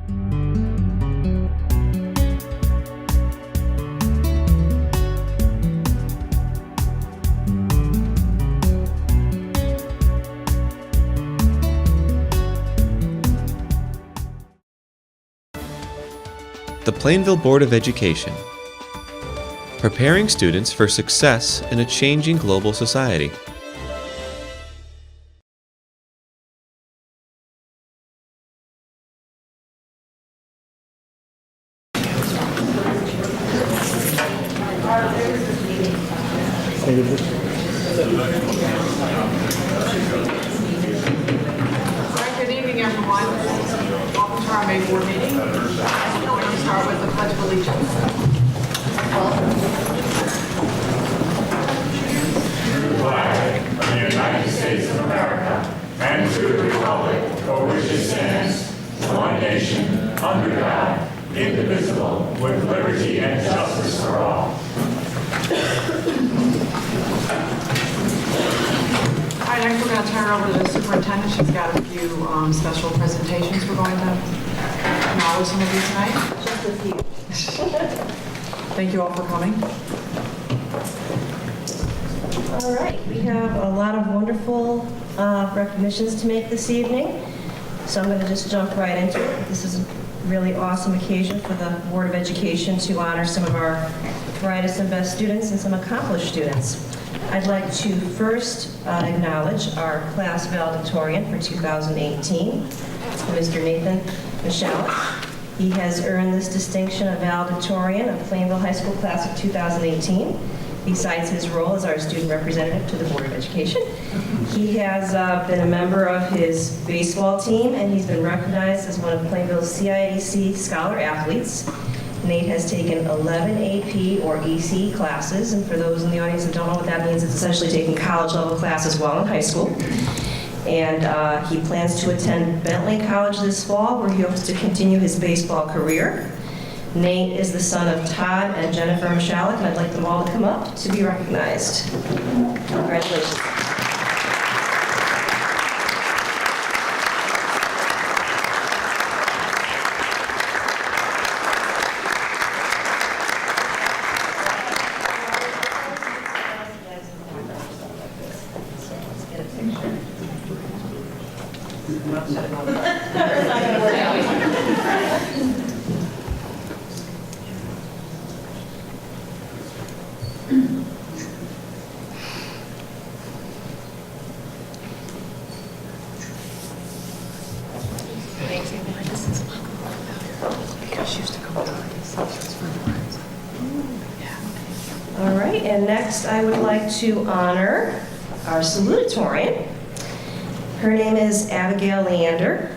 The Plainville Board of Education, preparing students for success in a changing global society. Good evening, everyone. Welcome to our May board meeting. We're going to start with the Pledge of Allegiance. To the flag of the United States of America and to the republic for which it stands, one nation, under God, indivisible, with liberty and justice for all. All right, next we're going to turn it over to the superintendent. She's got a few special presentations we're going to acknowledge some of you tonight. Just a few. Thank you all for coming. All right, we have a lot of wonderful recognitions to make this evening, so I'm going to just jump right into it. This is a really awesome occasion for the Board of Education to honor some of our brightest and best students and some accomplished students. I'd like to first acknowledge our class valedictorian for 2018, Mr. Nathan Michelle. He has earned this distinction of valedictorian of Plainville High School class of 2018. Besides his role as our student representative to the Board of Education, he has been a member of his baseball team, and he's been recognized as one of Plainville's CIAC Scholar Athletes. Nate has taken 11 AP or EC classes, and for those in the audience that don't know what that means, it's essentially taking college-level classes while in high school. And he plans to attend Bentley College this fall, where he hopes to continue his baseball career. Nate is the son of Todd and Jennifer Michalik, and I'd like them all to come up to be recognized. Congratulations. All right, and next I would like to honor our salutatorian. Her name is Abigail Leander.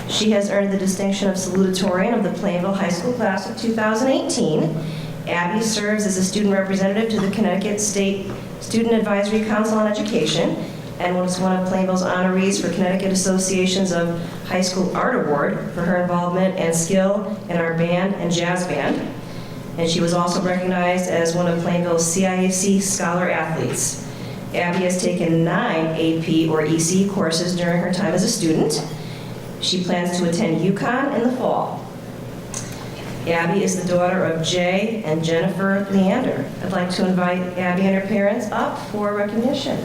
She has earned the distinction of salutatorian of the Plainville High School class of 2018. Abby serves as a student representative to the Connecticut State Student Advisory Council on Education and was one of Plainville's honorees for Connecticut Associations of High School Art Award for her involvement and skill in our band and jazz band. And she was also recognized as one of Plainville's CIAC Scholar Athletes. Abby has taken 9 AP or EC courses during her time as a student. She plans to attend UConn in the fall. Abby is the daughter of Jay and Jennifer Leander. I'd like to invite Abby and her parents up for recognition.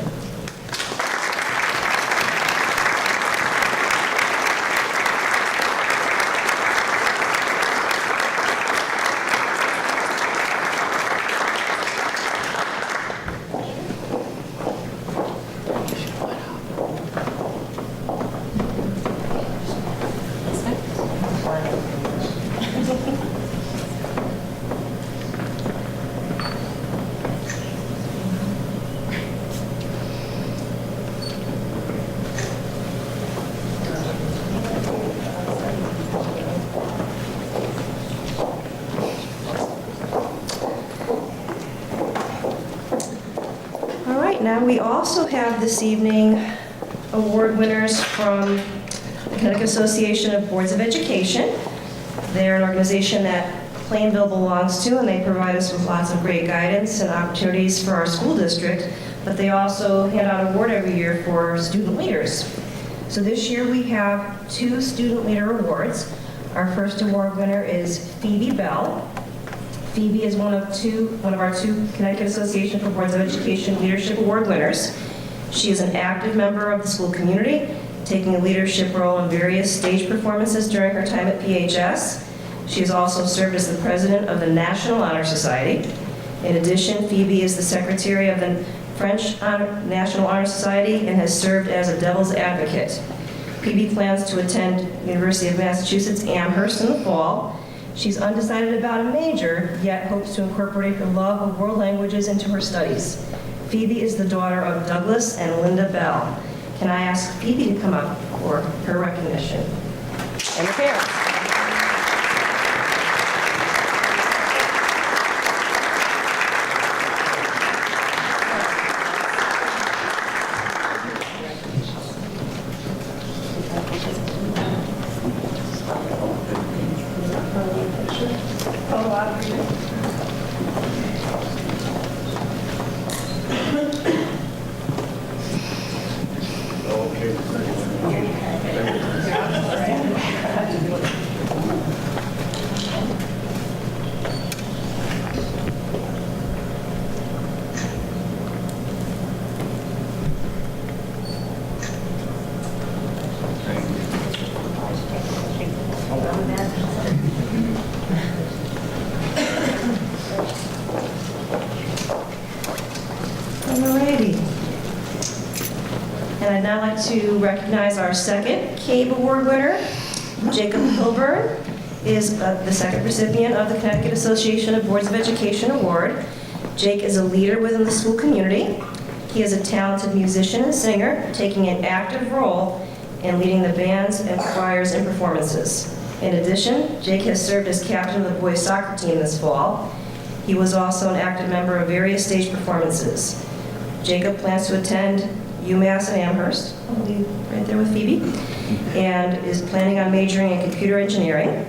Now we also have this evening award winners from the Connecticut Association of Boards of Education. They're an organization that Plainville belongs to, and they provide us with lots of great guidance and opportunities for our school district, but they also hand out an award every year for student leaders. So this year we have 2 student leader awards. Our first award winner is Phoebe Bell. Phoebe is one of our two Connecticut Association for Boards of Education Leadership Award winners. She is an active member of the school community, taking a leadership role in various stage performances during her time at PHS. She has also served as the president of the National Honor Society. In addition, Phoebe is the secretary of the French National Honor Society and has served as a devil's advocate. Phoebe plans to attend University of Massachusetts Amherst in the fall. She's undecided about a major, yet hopes to incorporate her love of world languages into her studies. Phoebe is the daughter of Douglas and Linda Bell. Can I ask Phoebe to come up for her recognition? And the parents. And I'd now like to recognize our second CABE Award winner. Jacob Hilburn is the second recipient of the Connecticut Association of Boards of Education Award. Jake is a leader within the school community. He is a talented musician and singer, taking an active role in leading the bands and choirs and performances. In addition, Jake has served as captain of the boys soccer team this fall. He was also an active member of various stage performances. Jacob plans to attend UMass and Amherst, I'll be right there with Phoebe, and is planning on majoring in computer engineering.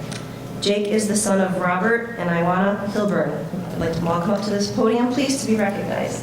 Jake is the son of Robert and Iwana Hilburn. I'd like to welcome up to this podium, please, to be recognized.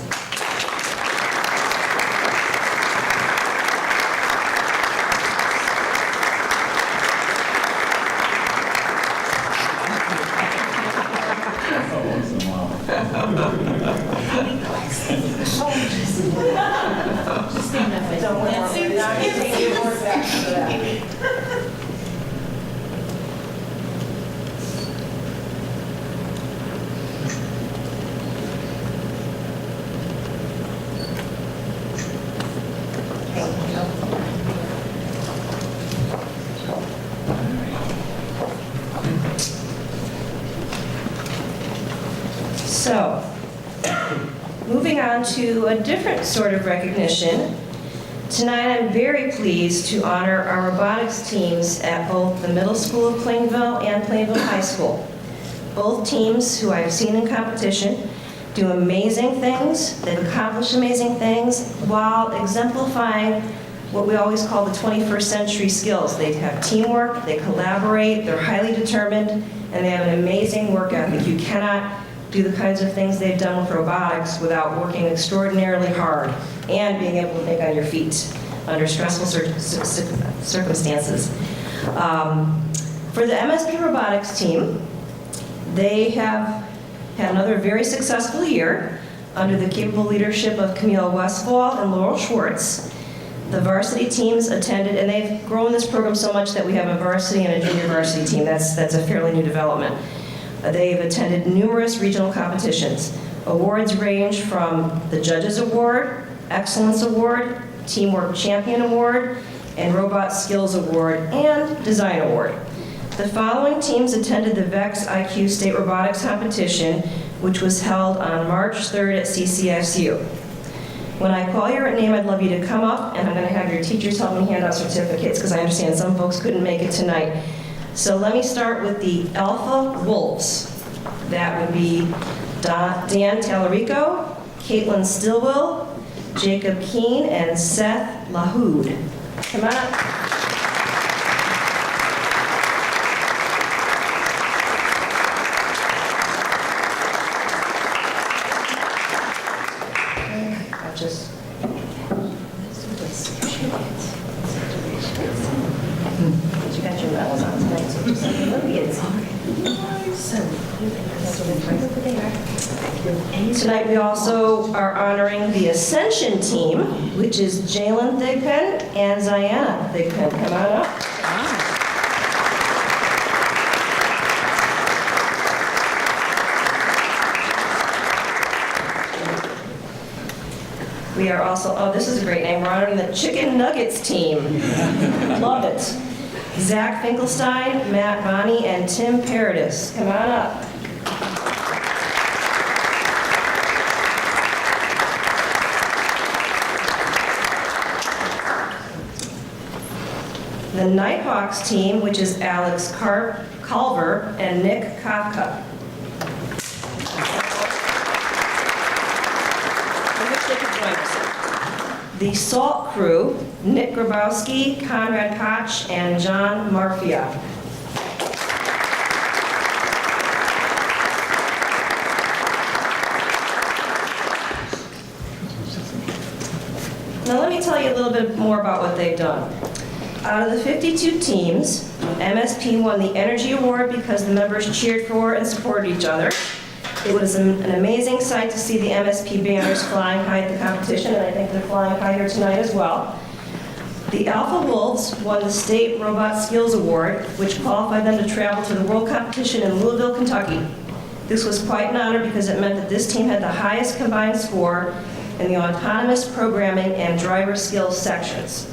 So, moving on to a different sort of recognition. Tonight I'm very pleased to honor our robotics teams at both the middle school of Plainville and Plainville High School. Both teams, who I've seen in competition, do amazing things, they accomplish amazing things, while exemplifying what we always call the 21st century skills. They have teamwork, they collaborate, they're highly determined, and they have an amazing work ethic. You cannot do the kinds of things they've done with robotics without working extraordinarily hard and being able to think on your feet under stressful circumstances. For the MSP Robotics team, they have had another very successful year under the capable leadership of Camille Westfall and Laurel Schwartz. The varsity teams attended, and they've grown this program so much that we have a varsity and a junior varsity team. That's a fairly new development. They've attended numerous regional competitions. Awards range from the Judges Award, Excellence Award, Teamwork Champion Award, and Robot Skills Award, and Design Award. The following teams attended the VEX IQ State Robotics Competition, which was held on March 3rd at CCSU. When I call your name, I'd love you to come up, and I'm going to have your teachers help me hand out certificates, because I understand some folks couldn't make it tonight. So let me start with the Alpha Wolves. That would be Dan Tallarico, Caitlin Stillwell, Jacob Keene, and Seth Lahoud. Come on up. I'll just... You got your medals on today. tonight, so just like Tonight we also are honoring the Ascension team, which is Jalen Thigpen and Ziana Thigpen. Come on up. We are also, oh, this is a great name, we're honoring the Chicken Nuggets team. Love it. Zach Finkelstein, Matt Bonney, and Tim Paradis. Come on up. The Nighthawks team, which is Alex Culver and Nick Kafka. I wish they could join us. The Salt Crew, Nick Grabowski, Conrad Koch, and John Marfia. Now let me tell you a little bit more about what they've done. Out of the 52 teams, MSP won the Energy Award because the members cheered for and supported each other. It was an amazing sight to see the MSP banners flying high at the competition, and I think they're flying high here tonight as well. The Alpha Wolves won the State Robot Skills Award, which qualified them to travel to the world competition in Louisville, Kentucky. This was quite an honor because it meant that this team had the highest combined score in the autonomous programming and driver skills sections.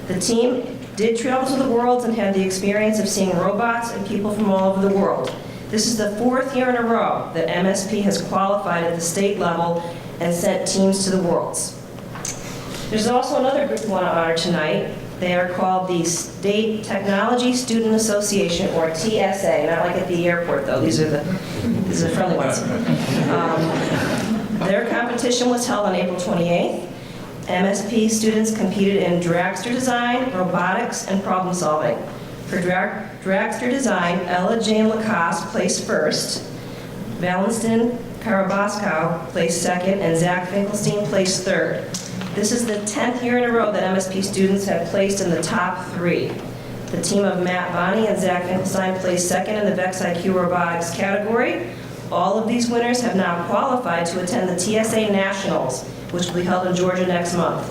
The team did travel to the world and had the experience of seeing robots and people from all over the world. This is the 4th year in a row that MSP has qualified at the state level and sent teams to the worlds. There's also another group we want to honor tonight. They are called the State Technology Student Association, or TSA. Not like at the airport, though. These are the friendly ones. Their competition was held on April 28th. MSP students competed in dragster design, robotics, and problem solving. For dragster design, Ella Jane Lacoste placed first, Valentin Karabaskow placed second, and Zach Finkelstein placed third. This is the 10th year in a row that MSP students have placed in the top 3. The team of Matt Bonney and Zach Finkelstein placed second in the VEX IQ Robotics category. All of these winners have now qualified to attend the TSA Nationals, which will be held in Georgia next month.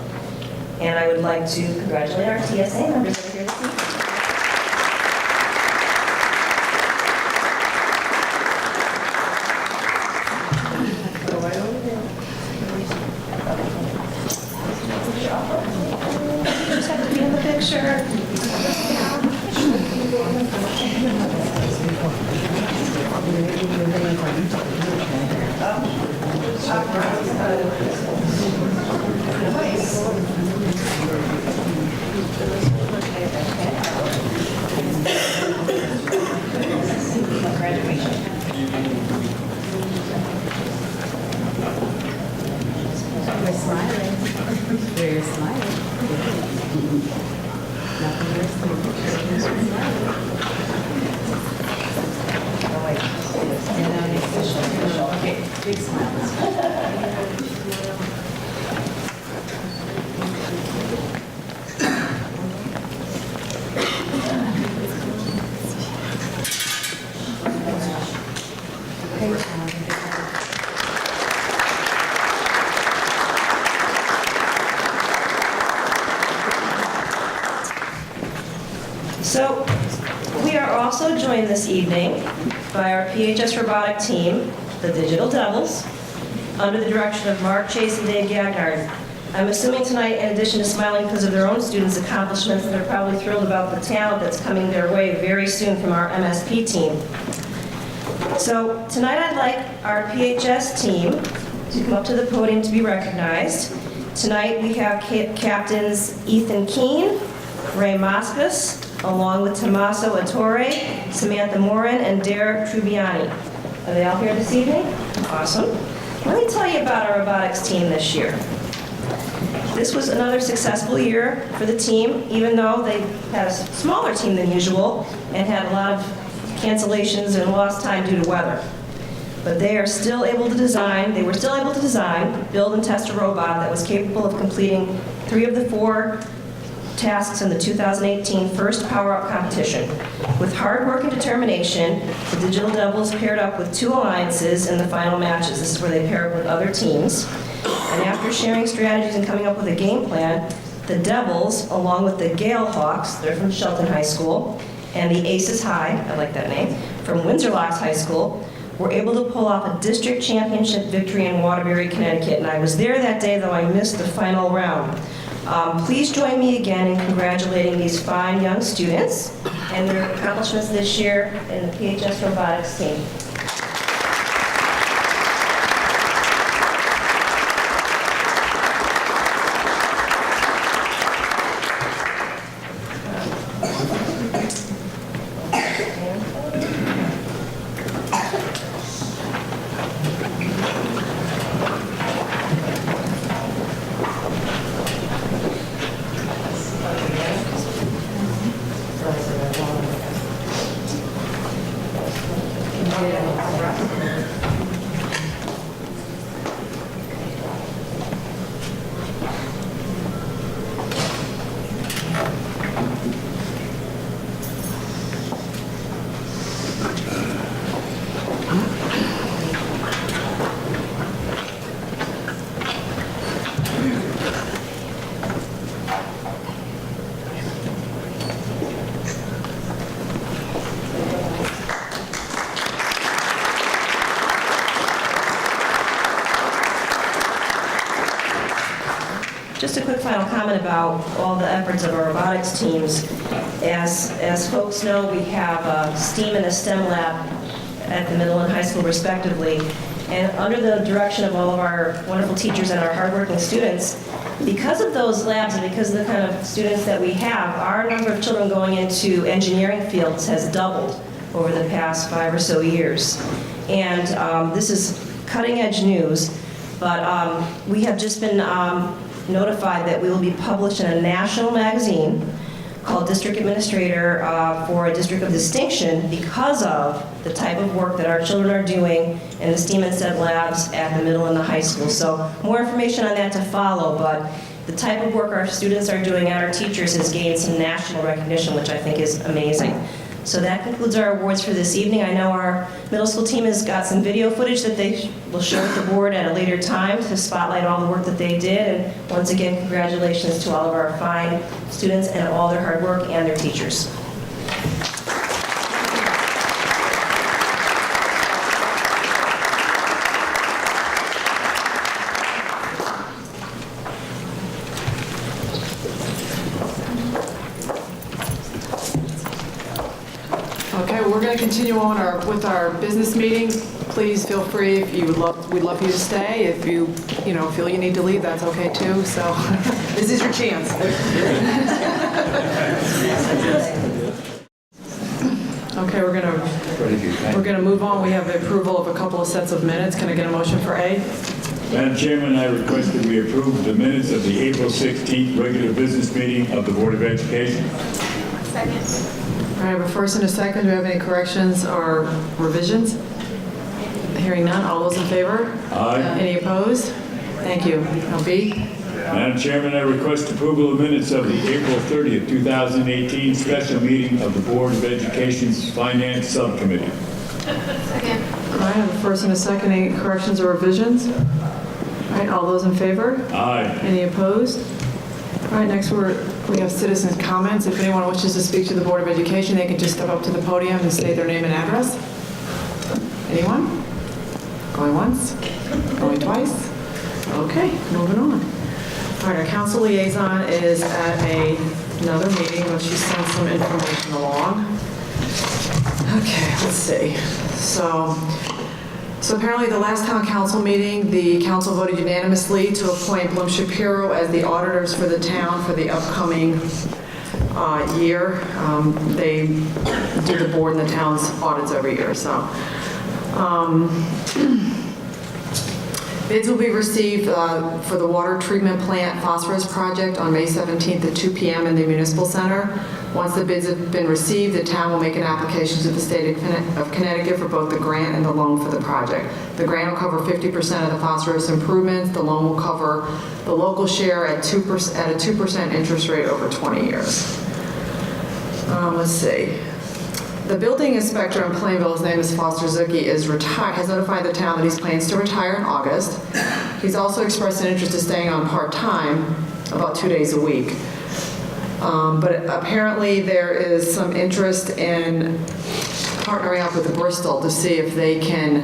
And I would like to congratulate our TSA members that are here this evening. Go right over there. Just have to be in the picture. We're smiling. We're smiling. Nothing worse than a picture. We're smiling. And now the official. Okay, big smiles. So, we are also joined this evening by our PHS robotic team, the Digital Devils, under the direction of Mark Chase and Dave Gagnard. I'm assuming tonight, in addition to smiling because of their own students' accomplishments, they're probably thrilled about the talent that's coming their way very soon from our MSP team. So tonight I'd like our PHS team to come up to the podium to be recognized. Tonight we have captains Ethan Keene, Ray Moscas, along with Tommaso Attore, Samantha Morin, and Derek Trubiani. Are they all here this evening? Awesome. Let me tell you about our robotics team this year. This was another successful year for the team, even though they had a smaller team than usual and had a lot of cancellations and lost time due to weather. But they were still able to design, build and test a robot that was capable of completing 3 of the 4 tasks in the 2018 First Power Up competition. With hard work and determination, the Digital Devils paired up with 2 alliances in the final matches. This is where they pair up with other teams. And after sharing strategies and coming up with a game plan, the Devils, along with the Gale Hawks, they're from Shelton High School, and the Aces High, I like that name, from Windsor Locks High School, were able to pull off a district championship victory in Waterbury, Connecticut. And I was there that day, though I missed the final round. Please join me again in congratulating these fine young students and their accomplishments this year in the PHS Robotics Team. Just a quick final comment about all the efforts of our robotics teams. As folks know, we have a STEAM and a STEM lab at the middle and high school respectively. And under the direction of all of our wonderful teachers and our hardworking students, because of those labs and because of the kind of students that we have, our number of children going into engineering fields has doubled over the past 5 or so years. And this is cutting edge news, but we have just been notified that we will be published in a national magazine called District Administrator for a District of Distinction because of the type of work that our children are doing in the STEAM and STEM labs at the middle and the high school. So more information on that to follow, but the type of work our students are doing and our teachers has gained some national recognition, which I think is amazing. So that concludes our awards for this evening. I know our middle school team has got some video footage that they will share with the board at a later time to spotlight all the work that they did. And once again, congratulations to all of our fine students and all their hard work and their teachers. Okay, we're going to continue on with our business meeting. Please feel free, if you would we'd love for you to stay. If you feel you need to leave, that's okay too. So this is your chance. Okay, we're going to move on. We have the approval of a couple of sets of minutes. Can I get a motion for A? Madam Chairman, I request that we approve the minutes of the April 16th regular business meeting of the Board of Education. Second. I have a first and a second. Do we have any corrections or revisions? Hearing none. All those in favor? Aye. Any opposed? Thank you. Now B. Madam Chairman, I request approval of minutes of the April 30th, 2018 special meeting of the Board of Education's Finance Subcommittee. Second. All right, I have a first and a second. Any corrections or revisions? All right, all those in favor? Aye. Any opposed? All right, next we have citizens' comments. If anyone wishes to speak to the Board of Education, they can just step up to the podium and state their name and address. Anyone? Going once? Going twice? Okay, moving on. All right, our council liaison is at another meeting, but she sent some information along. Okay, let's see. So apparently the last town council meeting, the council voted unanimously to appoint Bloom Shapiro as the auditors for the town for the upcoming year. They do the board and the town's audits every year, so. Bids will be received for the water treatment plant phosphorus project on May 17th at 2 p.m. in the Municipal Center. Once the bids have been received, the town will make an application to the state of Connecticut for both the grant and the loan for the project. The grant will cover 50% of the phosphorus improvements. The loan will cover the local share at 2% at a 2% interest rate over 20 years. Let's see. The building inspector in Plainville, his name is Foster Zucchi, is retired, has notified the town that he plans to retire in August. He's also expressed an interest in staying on part-time, about 2 days a week. But apparently there is some interest in partnering up with Bristol to see if they can,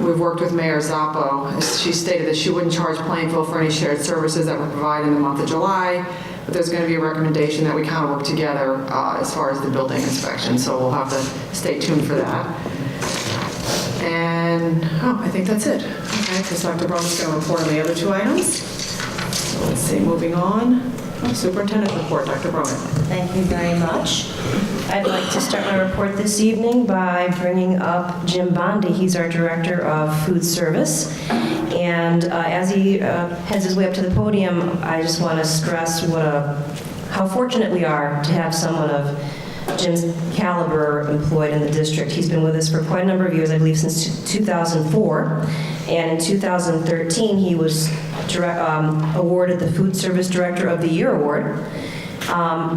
we've worked with Mayor Zappo. She stated that she wouldn't charge Plainville for any shared services that were provided in the month of July, but there's going to be a recommendation that we kind of work together as far as the building inspection, so we'll have to stay tuned for that. And, I think that's it. Okay, because Dr. Brown's going to report on the other 2 items. So let's see, moving on. Superintendent Report, Dr. Brown. Thank you very much. I'd like to start my report this evening by bringing up Jim Bondi. He's our Director of Food Service. And as he heads his way up to the podium, I just want to stress how fortunate we are to have someone of Jim's caliber employed in the district. He's been with us for quite a number of years, I believe since 2004. And in 2013, he was awarded the Food Service Director of the Year Award.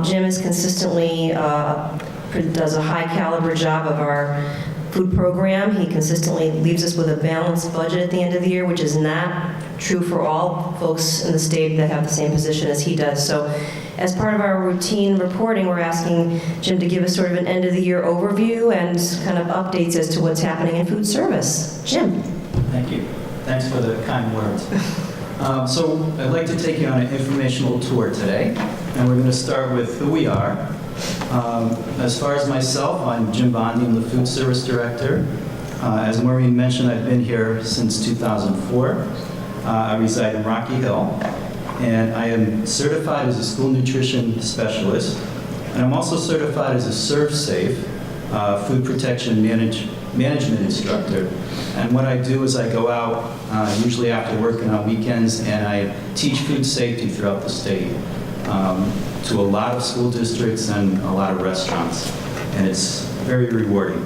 Jim is consistently does a high caliber job of our food program. He consistently leaves us with a balanced budget at the end of the year, which is not true for all folks in the state that have the same position as he does. So as part of our routine reporting, we're asking Jim to give us sort of an end of the year overview and kind of updates as to what's happening in food service. Jim. Thank you. Thanks for the kind words. So I'd like to take you on an informational tour today, and we're going to start with who we are. As far as myself, I'm Jim Bondi, I'm the Food Service Director. As Maureen mentioned, I've been here since 2004. I reside in Rocky Hill, and I am certified as a school nutrition specialist, and I'm also certified as a ServSafe food protection management instructor. And what I do is I go out, usually after work and on weekends, and I teach food safety throughout the state to a lot of school districts and a lot of restaurants. And it's very rewarding.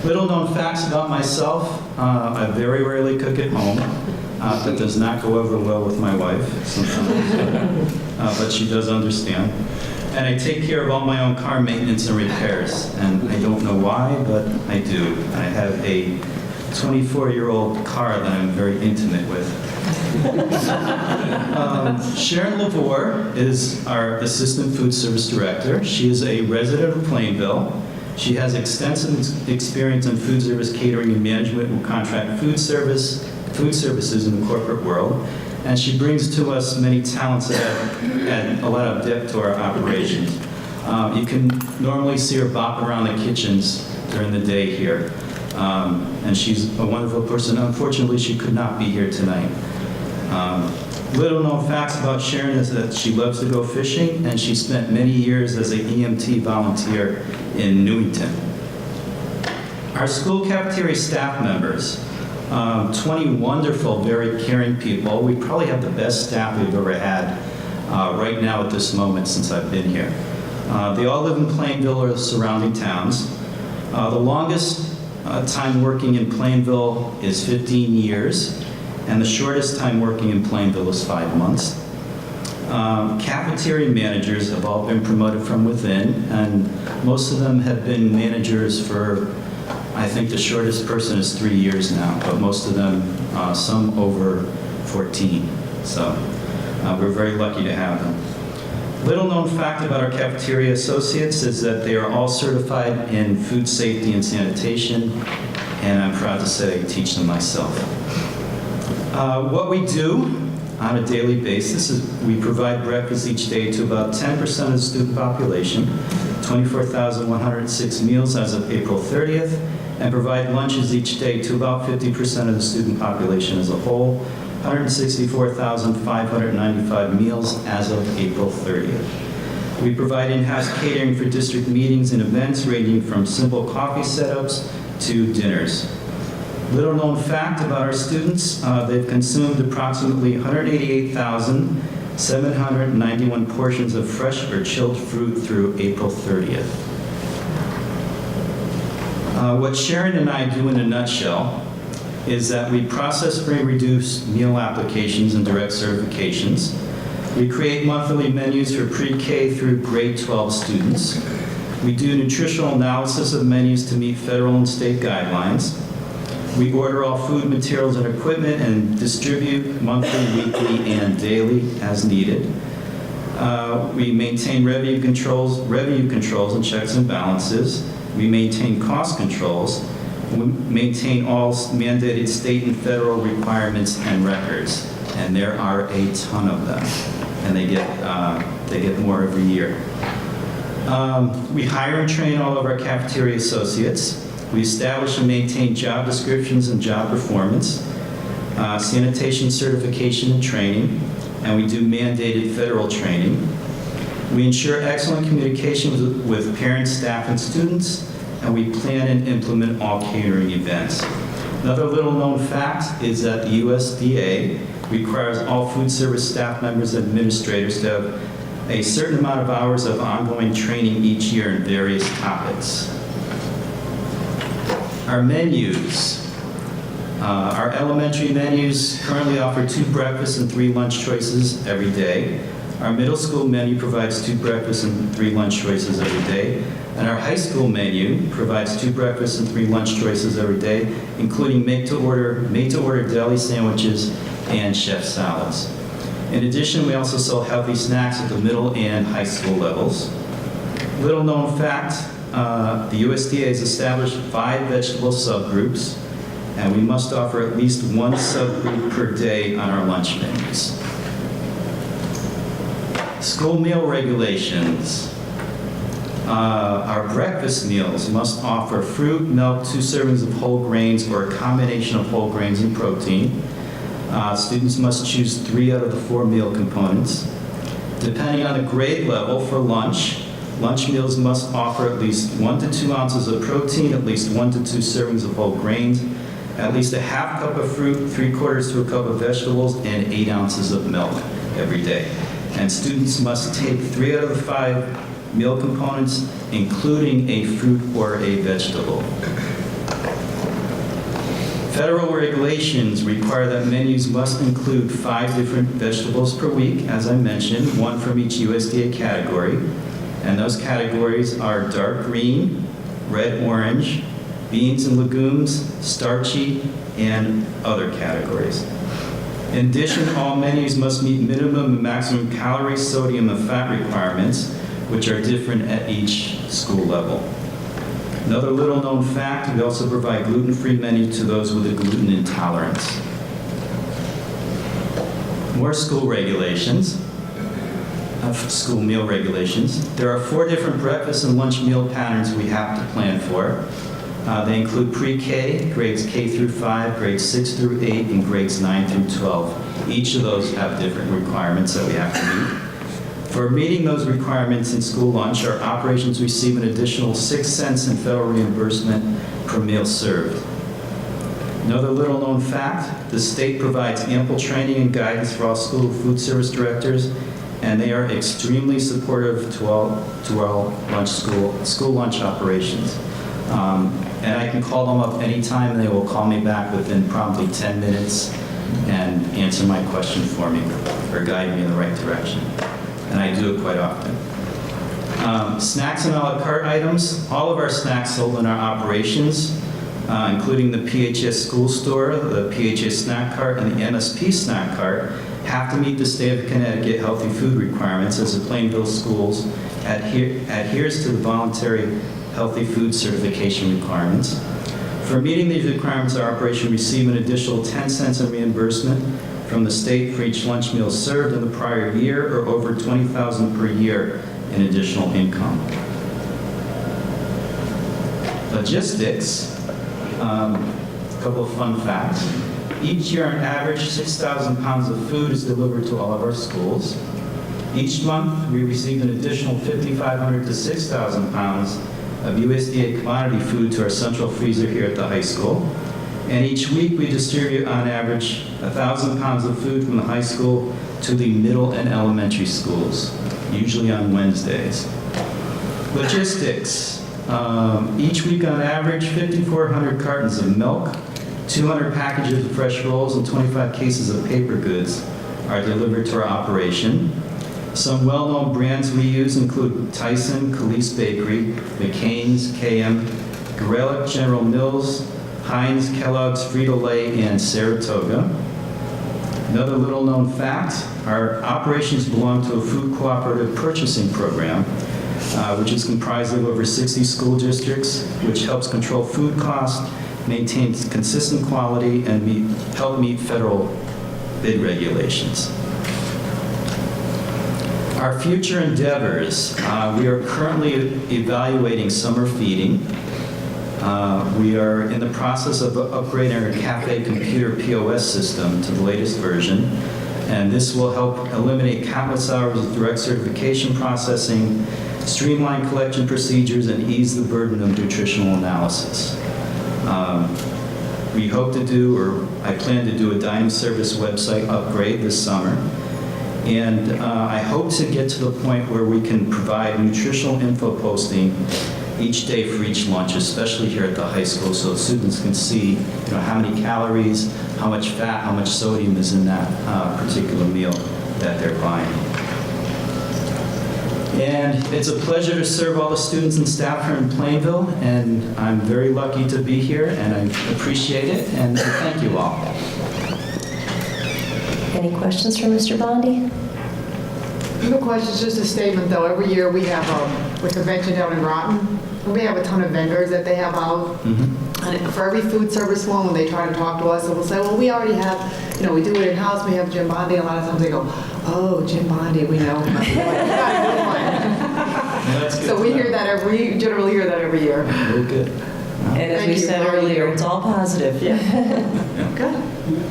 Little known facts about myself. I very rarely cook at home. That does not go over well with my wife sometimes, but she does understand. And I take care of all my own car maintenance and repairs. And I don't know why, but I do. I have a 24-year-old car that I'm very intimate with. Sharon Lavore is our Assistant Food Service Director. She is a resident of Plainville. She has extensive experience in food service catering and management with contract food services in the corporate world. And she brings to us many talents that add a lot of depth to our operations. You can normally see her bop around the kitchens during the day here. And she's a wonderful person. Unfortunately, she could not be here tonight. Little known facts about Sharon is that she loves to go fishing, and she spent many years as an EMT volunteer in Newington. Our school cafeteria staff members, 20 wonderful, very caring people. We probably have the best staff we've ever had right now at this moment since I've been here. They all live in Plainville or the surrounding towns. The longest time working in Plainville is 15 years, and the shortest time working in Plainville is 5 months. Cafeteria managers have all been promoted from within, and most of them have been managers for, I think the shortest person is 3 years now, but most of them, some over 14. So we're very lucky to have them. Little known fact about our cafeteria associates is that they are all certified in food safety and sanitation, and I'm proud to say I teach them myself. What we do on a daily basis is we provide breakfast each day to about 10% of the student population, 24,106 meals as of April 30th, and provide lunches each day to about 50% of the student population as a whole, 164,595 meals as of April 30th. We provide in-house catering for district meetings and events ranging from simple coffee setups to dinners. Little known fact about our students, they've consumed approximately 188,000 791 portions of fresh or chilled fruit through April 30th. What Sharon and I do in a nutshell is that we process free reduced meal applications and direct certifications. We create monthly menus for pre-K through grade 12 students. We do nutritional analysis of menus to meet federal and state guidelines. We order all food materials and equipment and distribute monthly, weekly, and daily as needed. We maintain revenue controls and checks and balances. We maintain cost controls. We maintain all mandated state and federal requirements and records, and there are a ton of them, and they get more every year. We hire and train all of our cafeteria associates. We establish and maintain job descriptions and job performance, sanitation certification and training, and we do mandated federal training. We ensure excellent communication with parents, staff, and students, and we plan and implement all catering events. Another little known fact is that the USDA requires all food service staff members and administrators to have a certain amount of hours of ongoing training each year in various topics. Our menus. Our elementary menus currently offer 2 breakfast and 3 lunch choices every day. Our middle school menu provides 2 breakfast and 3 lunch choices every day. And our high school menu provides 2 breakfast and 3 lunch choices every day, including made-to-order deli sandwiches and chef salads. In addition, we also sell healthy snacks at the middle and high school levels. Little known fact, the USDA has established 5 vegetable subgroups, and we must offer at least 1 subgroup per day on our lunch menus. School meal regulations. Our breakfast meals must offer fruit, milk, 2 servings of whole grains, or a combination of whole grains and protein. Students must choose 3 out of the 4 meal components. Depending on the grade level for lunch meals must offer at least 1 to 2 ounces of protein, at least 1 to 2 servings of whole grains, at least a half cup of fruit, 3/4 to a cup of vegetables, and 8 ounces of milk every day. And students must take 3 out of the 5 meal components, including a fruit or a vegetable. Federal regulations require that menus must include 5 different vegetables per week, as I mentioned, 1 from each USDA category. And those categories are dark green, red orange, beans and legumes, starchy, and other categories. In addition, all menus must meet minimum and maximum calorie, sodium, and fat requirements, which are different at each school level. Another little known fact, we also provide gluten-free menu to those with a gluten intolerance. More school regulations, school meal regulations. There are 4 different breakfast and lunch meal patterns we have to plan for. They include pre-K, grades K through 5, grades 6 through 8, and grades 9 through 12. Each of those have different requirements that we have to meet. For meeting those requirements in school lunch, our operations receive an additional 6 cents in federal reimbursement per meal served. Another little known fact, the state provides ample training and guidance for all school food service directors, and they are extremely supportive to all school lunch operations. And I can call them up anytime, and they will call me back within promptly 10 minutes and answer my question for me or guide me in the right direction. And I do it quite often. Snacks and a la carte items. All of our snacks sold in our operations, including the PHS school store, the PHS snack cart, and the MSP snack cart, have to meet the state of Connecticut healthy food requirements as the Plainville schools adheres to the voluntary healthy food certification requirements. For meeting these requirements, our operation received an additional 10 cents in reimbursement from the state for each lunch meal served in the prior year, or over $20,000 per year in additional income. Logistics, a couple of fun facts. Each year, on average, 6,000 pounds of food is delivered to all of our schools. Each month, we receive an additional 5,500 to 6,000 pounds of USDA commodity food to our central freezer here at the high school. And each week, we distribute on average 1,000 pounds of food from the high school to the middle and elementary schools, usually on Wednesdays. Logistics. Each week on average, 5,400 cartons of milk, 200 packages of fresh rolls, and 25 cases of paper goods are delivered to our operation. Some well-known brands we use include Tyson, Khalees Bakery, McCain's, KM, Gorelick, General Mills, Heinz, Kellogg's, Frito-Lay, and Saratoga. Another little-known fact, our operations belong to a food cooperative purchasing program, which is comprised of over 60 school districts, which helps control food costs, maintains consistent quality, and help meet federal bid regulations. Our future endeavors, we are currently evaluating summer feeding. We are in the process of upgrading our cafe computer POS system to the latest version, and this will help eliminate countless hours of direct certification processing, streamline collection procedures, and ease the burden of nutritional analysis. We hope to do, or I plan to do, a dime service website upgrade this summer. And I hope to get to the point where we can provide nutritional info posting each day for each lunch, especially here at the high school, so students can see, how many calories, how much fat, how much sodium is in that particular meal that they're buying. And it's a pleasure to serve all the students and staff here in Plainville, and I'm very lucky to be here, and I appreciate it, and thank you all. Any questions for Mr. Bondi? No questions, just a statement though. Every year we have a convention down in Groton, and we have a ton of vendors that they have out. And for every food service one, when they try to talk to us, we'll say, well, we already have, we do it in-house, we have Jim Bondi. A lot of times they go, oh, Jim Bondi, we know him. So we hear that generally hear that every year. Very good. And as we said earlier, it's all positive. Yeah. Good.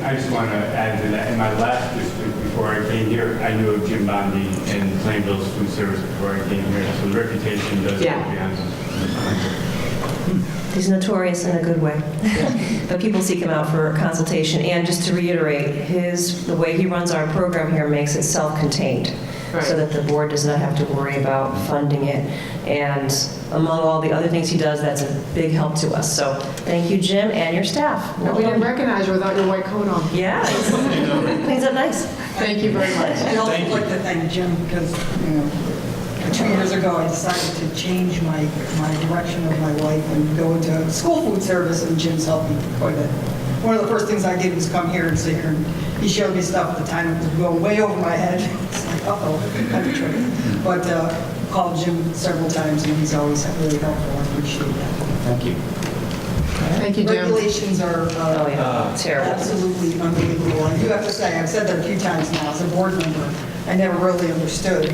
I just want to add to that. In my last district, before I came here, I knew of Jim Bondi and Plainville's food service before I came here. So the reputation does go beyond. He's notorious in a good way. But people seek him out for consultation. And just to reiterate, the way he runs our program here makes it self-contained. Right. So that the board does not have to worry about funding it. And among all the other things he does, that's a big help to us. So thank you, Jim, and your staff. No, we didn't recognize you without your white coat on. Yeah, cleans up nice. Thank you very much. I'd also like to thank Jim because, 2 years ago I decided to change my direction of my life and go into school food service, and Jim's helped me quite a bit. One of the first things I did was come here and sit here, and he showed me stuff at the time that was going way over my head. It's like, uh-oh, I'm in trouble. But called Jim several times, and he's always really helpful. I appreciate that. Thank you. Thank you, Jim. Regulations are terrible. absolutely unbelievable. And you have to say, I've said that a few times now, as a board member, I never really understood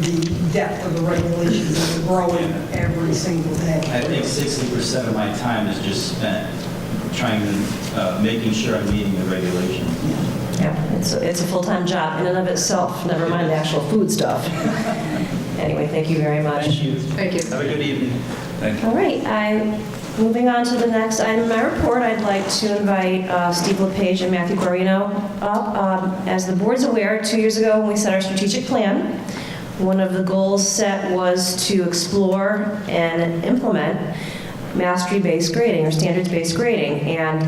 the depth of the regulations that are growing every single day. I think 60% of my time is just spent trying to, making sure I'm meeting the regulations. Yeah, it's a full-time job in and of itself, never mind the actual food stuff. Anyway, thank you very much. Thank you. Thank you. Have a good evening. Thank you. All right, moving on to the next item in my report, I'd like to invite Steve LePage and Matthew Guarino up. As the board's aware, 2 years ago when we set our strategic plan, one of the goals set was to explore and implement mastery-based grading or standards-based grading. And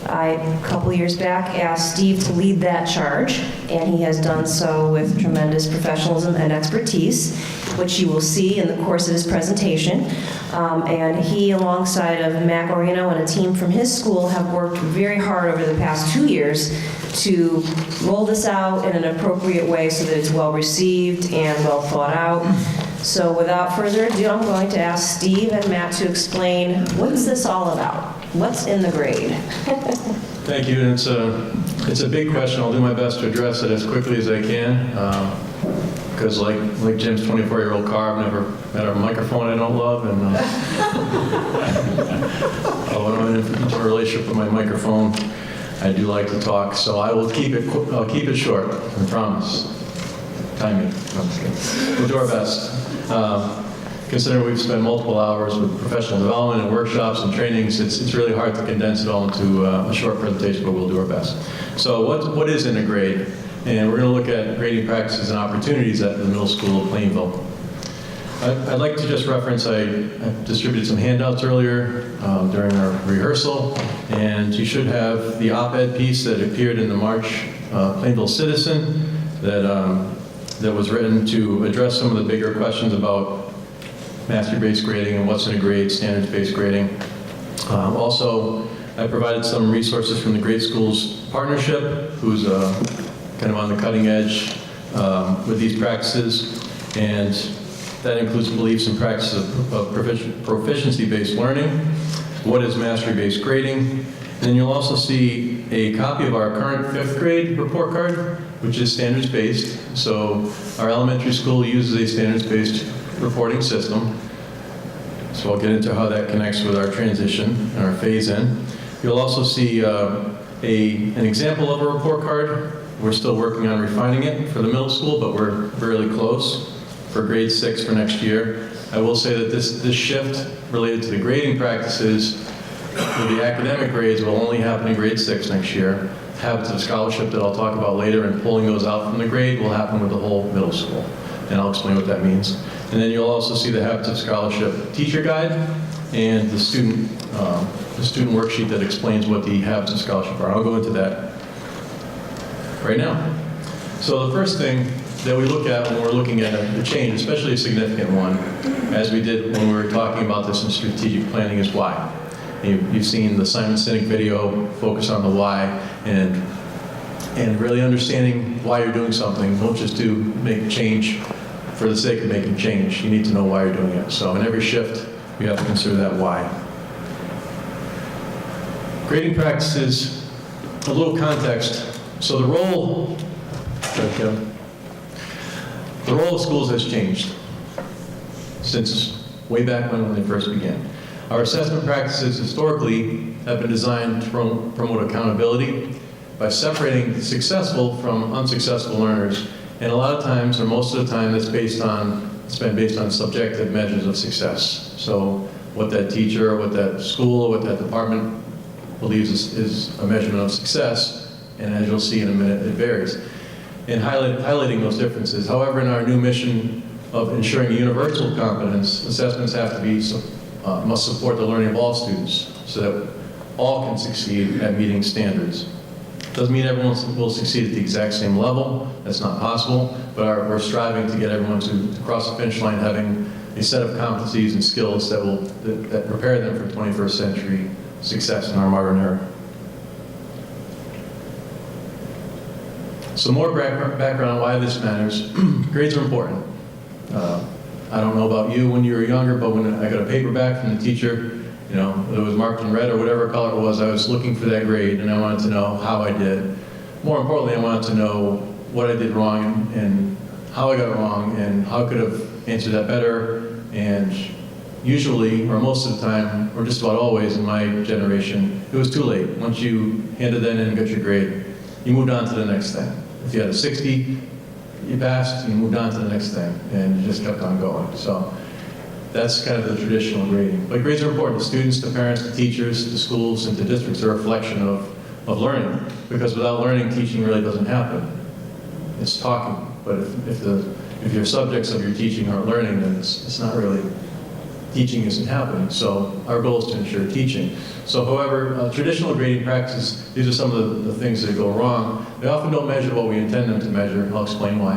I, a couple years back, asked Steve to lead that charge, and he has done so with tremendous professionalism and expertise, which you will see in the course of his presentation. And he, alongside of Matt Guarino and a team from his school, have worked very hard over the past 2 years to roll this out in an appropriate way so that it's well received and well thought out. So without further ado, I'm going to ask Steve and Matt to explain what's this all about? What's in the grade? Thank you. It's a big question. I'll do my best to address it as quickly as I can. Because like Jim's 24-year-old car, I've never met a microphone I don't love, and when I'm into a relationship with my microphone, I do like to talk. So I'll keep it short. I promise. Timing. We'll do our best. considering we've spent multiple hours with professional development and workshops and trainings, it's really hard to condense it all into a short presentation, but we'll do our best. So what is Integrate? And we're going to look at grading practices and opportunities at the middle school of Plainville. I'd like to just reference, I distributed some handouts earlier during our rehearsal, and you should have the op-ed piece that appeared in the March Plainville Citizen that was written to address some of the bigger questions about mastery-based grading and what's in a grade, standards-based grading. Also, I provided some resources from the Grade Schools Partnership, who's kind of on the cutting edge with these practices, and that includes beliefs and practices of proficiency-based learning, what is mastery-based grading, and then you'll also see a copy of our current 5th grade report card, which is standards-based. So our elementary school uses a standards-based reporting system. So I'll get into how that connects with our transition and our phase-in. You'll also see an example of a report card. We're still working on refining it for the middle school, but we're really close for grade 6 for next year. I will say that this shift related to the grading practices with the academic grades will only happen in grade 6 next year. Habits of scholarship that I'll talk about later and pulling those out from the grade will happen with the whole middle school. And I'll explain what that means. And then you'll also see the Habits of Scholarship teacher guide and the student worksheet that explains what the Habits of Scholarship are. I'll go into that right now. So the first thing that we look at when we're looking at a change, especially a significant one, as we did when we were talking about this in strategic planning, is why. You've seen the Simon Sinek video focus on the why and really understanding why you're doing something. Don't just make change for the sake of making change. You need to know why you're doing it. So in every shift, you have to consider that why. Grading practices, a little context. So the role of schools has changed since way back when they first began. Our assessment practices historically have been designed to promote accountability by separating successful from unsuccessful learners. And a lot of times, or most of the time, it's been based on subjective measures of success. So what that teacher, or what that school, or what that department believes is a measurement of success. And as you'll see in a minute, it varies. And highlighting those differences. However, in our new mission of ensuring universal competence, assessments have to be must support the learning of all students so that all can succeed at meeting standards. Doesn't mean everyone will succeed at the exact same level. That's not possible, but we're striving to get everyone to cross the finish line having a set of competencies and skills that prepare them for 21st century success in our modern era. Some more background on why this matters. Grades are important. I don't know about you when you were younger, but when I got a paper back from the teacher, it was marked in red or whatever color it was, I was looking for that grade and I wanted to know how I did. More importantly, I wanted to know what I did wrong and how I got it wrong and how I could have answered that better. And usually, or most of the time, or just about always in my generation, it was too late. Once you handed that in and got your grade, you moved on to the next thing. If you had a 60, you passed, you moved on to the next thing, and you just kept on going. So that's kind of the traditional grading. But grades are important to students, to parents, to teachers, to schools, and to districts. They're a reflection of learning, because without learning, teaching really doesn't happen. It's talking, but if your subjects of your teaching aren't learning, then it's not really, teaching isn't happening. So our goal is to ensure teaching. So however, traditional grading practices, these are some of the things that go wrong. They often don't measure what we intend them to measure. I'll explain why.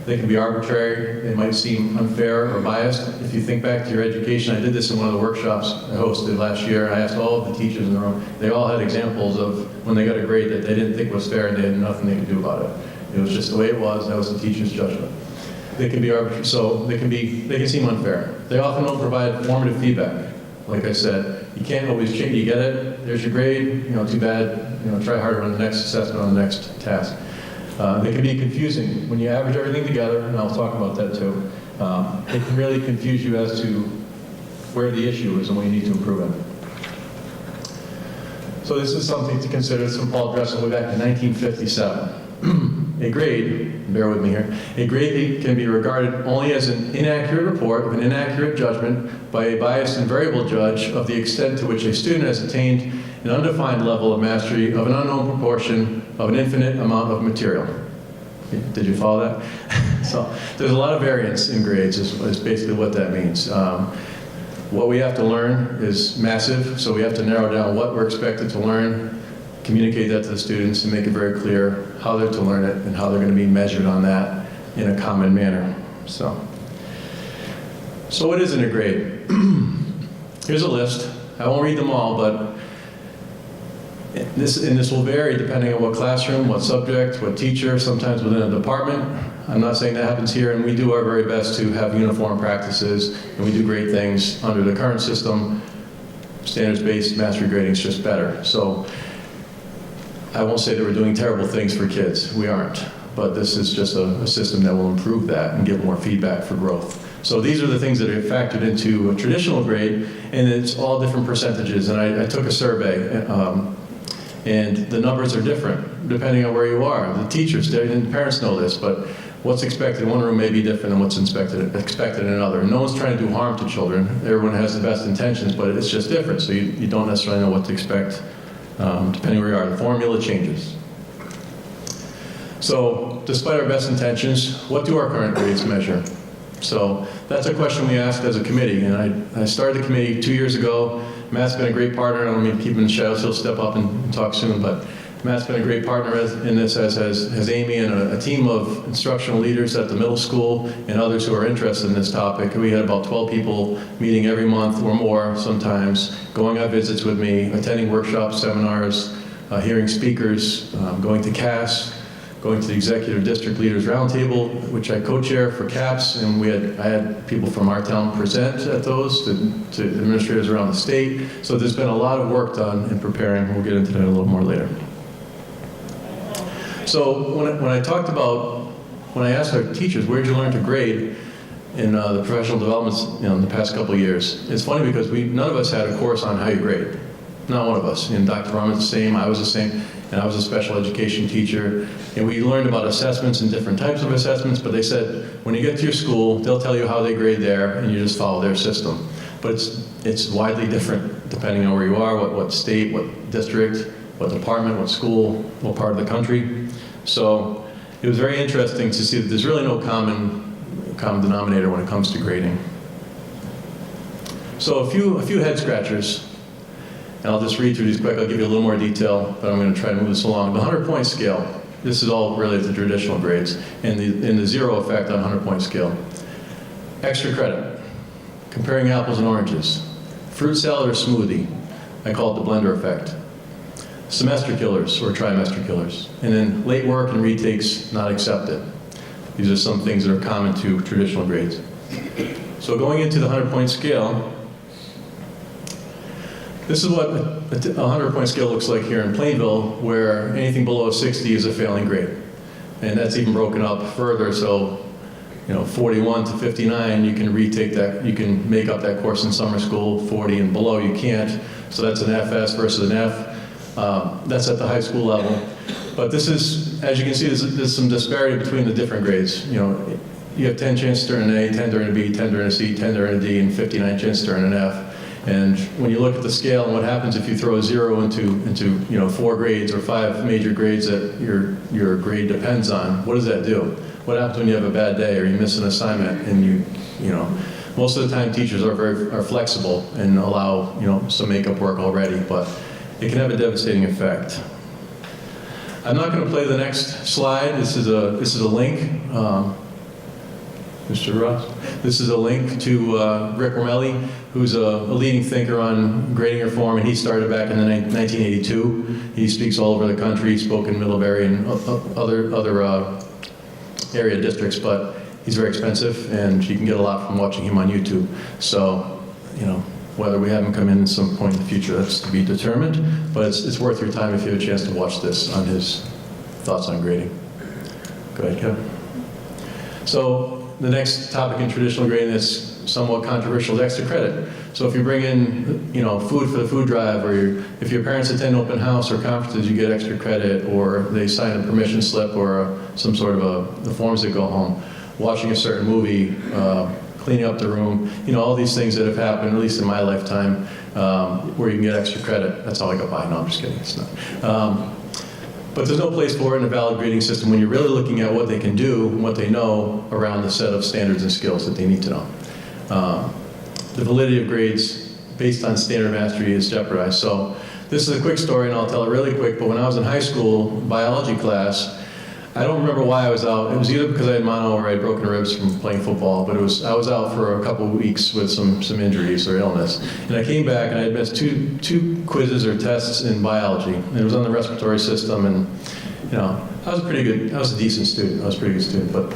They can be arbitrary. They might seem unfair or biased. If you think back to your education, I did this in one of the workshops I hosted last year. I asked all of the teachers in the room. They all had examples of when they got a grade that they didn't think was fair and they had nothing they could do about it. It was just the way it was. That was the teacher's judgment. They can be arbitrary, so they can seem unfair. They often don't provide formative feedback. Like I said, you can't always change. You get it. There's your grade. Too bad. Try harder on the next assessment, on the next task. They can be confusing when you average everything together, and I'll talk about that too. It can really confuse you as to where the issue is and what you need to improve in. So this is something to consider. It's from Paul Dressel way back in 1957. a grade, bear with me here, a grade can be regarded only as an inaccurate report of an inaccurate judgment by a biased and variable judge of the extent to which a student has attained an undefined level of mastery of an unknown proportion of an infinite amount of material. Did you follow that? So there's a lot of variance in grades is basically what that means. What we have to learn is massive, so we have to narrow down what we're expected to learn, communicate that to the students, and make it very clear how they're to learn it and how they're going to be measured on that in a common manner. So what is in a grade? Here's a list. I won't read them all, but this will vary depending on what classroom, what subject, what teacher, sometimes within a department. I'm not saying that happens here, and we do our very best to have uniform practices, and we do great things under the current system. Standards-based mastery grading is just better. So I won't say that we're doing terrible things for kids. We aren't. But this is just a system that will improve that and give more feedback for growth. So these are the things that are factored into a traditional grade, and it's all different percentages. And I took a survey, and the numbers are different depending on where you are. The teachers, and parents know this, but what's expected in one room may be different than what's expected in another. And no one's trying to do harm to children. Everyone has the best intentions, but it's just different. So you don't necessarily know what to expect depending where you are. The formula changes. So despite our best intentions, what do our current grades measure? So that's a question we asked as a committee, and I started the committee 2 years ago. Matt's been a great partner. I don't mean to keep him in the shadows. He'll step up and talk soon, but Matt's been a great partner in this, as has Amy, and a team of instructional leaders at the middle school and others who are interested in this topic. We had about 12 people meeting every month or more sometimes, going on visits with me, attending workshops, seminars, hearing speakers, going to CAS, going to the Executive District Leaders Roundtable, which I co-chair for CAPS, and I had people from our town present at those to administrators around the state. So there's been a lot of work done in preparing. We'll get into that a little more later. So when I asked our teachers, where'd you learn to grade in the professional developments in the past couple of years, it's funny because none of us had a course on how you grade. Not one of us. And Dr. Rahman's the same, I was the same, and I was a special education teacher. And we learned about assessments and different types of assessments, but they said, when you get to your school, they'll tell you how they grade there, and you just follow their system. But it's widely different depending on where you are, what state, what district, what department, what school, what part of the country. So it was very interesting to see that there's really no common denominator when it comes to grading. So a few head scratchers. And I'll just read through these quick. I'll give you a little more detail, but I'm going to try to move this along. The 100-point scale. This is all related to traditional grades, and the zero effect on 100-point scale. Extra credit. Comparing apples and oranges. Fruit salad or smoothie. I call it the blender effect. Semester killers or trimester killers. And then late work and retakes not accepted. These are some things that are common to traditional grades. So going into the 100-point scale, this is what a 100-point scale looks like here in Plainville, where anything below a 60 is a failing grade. And that's even broken up further, so 41 to 59, you can retake that, you can make up that course in summer school. 40 and below, you can't. So that's an FS versus an F. That's at the high school level. But this is, as you can see, there's some disparity between the different grades. You have 10 chances to earn an A, 10 to earn a B, 10 to earn a C, 10 to earn a D, and 59 chances to earn an F. And when you look at the scale and what happens if you throw a zero into 4 grades or 5 major grades that your grade depends on, what does that do? What happens when you have a bad day or you miss an assignment? And most of the time teachers are flexible and allow some makeup work already, but it can have a devastating effect. I'm not going to play the next slide. This is a link. Mr. Ross. This is a link to Rick Romelli, who's a leading thinker on grading reform, and he started back in 1982. He speaks all over the country. He spoke in Middlebury and other area districts, but he's very expensive, and you can get a lot from watching him on YouTube. So, whether we have him come in at some point in the future, that's to be determined, but it's worth your time if you have a chance to watch this on his thoughts on grading. Go ahead, Kevin. So, the next topic in traditional grading that's somewhat controversial is extra credit. So if you bring in, food for the food drive, or if your parents attend open house or conferences, you get extra credit, or they sign a permission slip or some sort of the forms that go home. Watching a certain movie, cleaning up the room, all these things that have happened, at least in my lifetime, where you can get extra credit. That's all I got by. No, I'm just kidding. It's not. But there's no place for it in a valid grading system when you're really looking at what they can do and what they know around the set of standards and skills that they need to know. The validity of grades based on standard mastery is jeopardized. So this is a quick story, and I'll tell it really quick, but when I was in high school, biology class, I don't remember why I was out. It was either because I had mono or I had broken ribs from playing football, but I was out for a couple of weeks with some injuries or illness. And I came back and I had missed two quizzes or tests in biology. And it was on the respiratory system, and I was a decent student. I was a pretty good student, but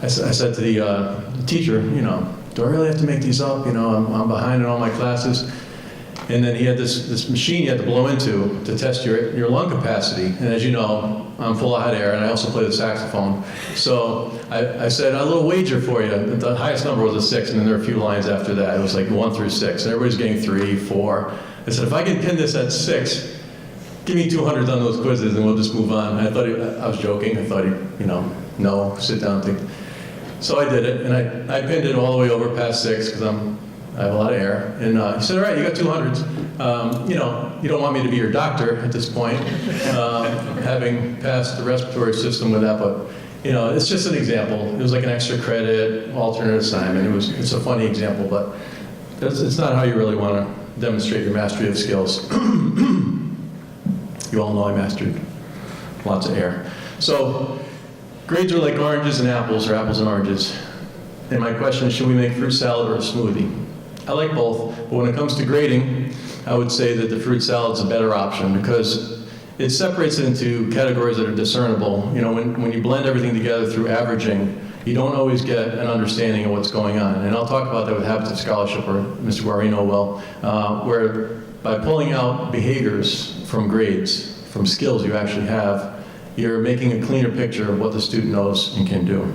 I said to the teacher, do I really have to make these up? I'm behind in all my classes. And then he had this machine you had to blow into to test your lung capacity. And as you know, I'm full of hot air, and I also play the saxophone. So I said, a little wager for you. The highest number was a 6, and then there were a few lines after that. It was like 1 through 6, and everybody's getting 3, 4. I said, if I can pin this at 6, give me 200 on those quizzes, and we'll just move on. I thought I was joking. I thought no, sit down, think. So I did it, and I pinned it all the way over past 6 because I have a lot of air. And he said, all right, you got 200s. You don't want me to be your doctor at this point, having passed the respiratory system with that, but it's just an example. It was like an extra credit, alternate assignment. It's a funny example, but it's not how you really want to demonstrate your mastery of skills. You all know I mastered lots of air. So grades are like oranges and apples, or apples and oranges. And my question is, should we make fruit salad or a smoothie? I like both, but when it comes to grading, I would say that the fruit salad's a better option because it separates it into categories that are discernible. When you blend everything together through averaging, you don't always get an understanding of what's going on. And I'll talk about that with Habits of Scholarship, or Mr. Guarino will, where by pulling out behaviors from grades, from skills you actually have, you're making a cleaner picture of what the student knows and can do.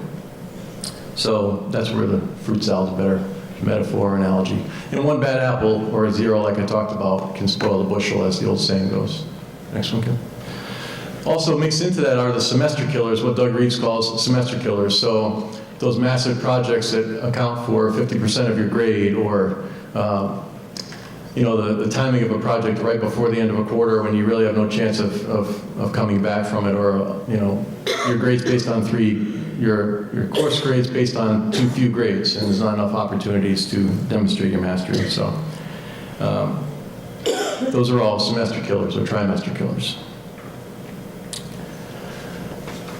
So that's where the fruit salad's a better metaphor or analogy. And one bad apple, or a 0 like I talked about, can spoil the bushel, as the old saying goes. Next one, Kim. Also mixed into that are the semester killers, what Doug Reeves calls semester killers. So those massive projects that account for 50% of your grade, or the timing of a project right before the end of a quarter when you really have no chance of coming back from it, or your grades based on 3, your course grades based on too few grades, and there's not enough opportunities to demonstrate your mastery. So those are all semester killers or trimester killers.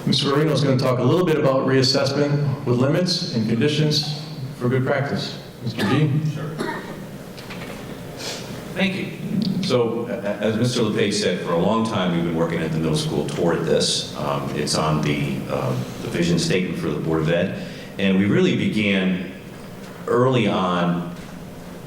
Mr. Guarino is going to talk a little bit about reassessment with limits and conditions for good practice. Mr. G? Sure. Thank you. So, as Mr. LePage said, for a long time we've been working at the middle school toward this. It's on the vision statement for the Board of Ed, and we really began early on,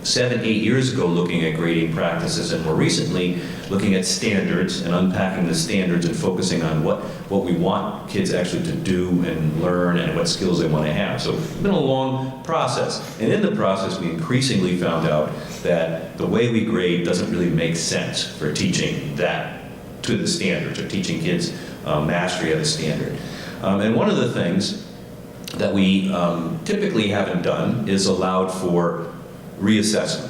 7, 8 years ago, looking at grading practices, and more recently looking at standards and unpacking the standards and focusing on what we want kids actually to do and learn and what skills they want to have. So it's been a long process, and in the process we increasingly found out that the way we grade doesn't really make sense for teaching that to the standards, or teaching kids mastery of the standard. And one of the things that we typically haven't done is allowed for reassessment.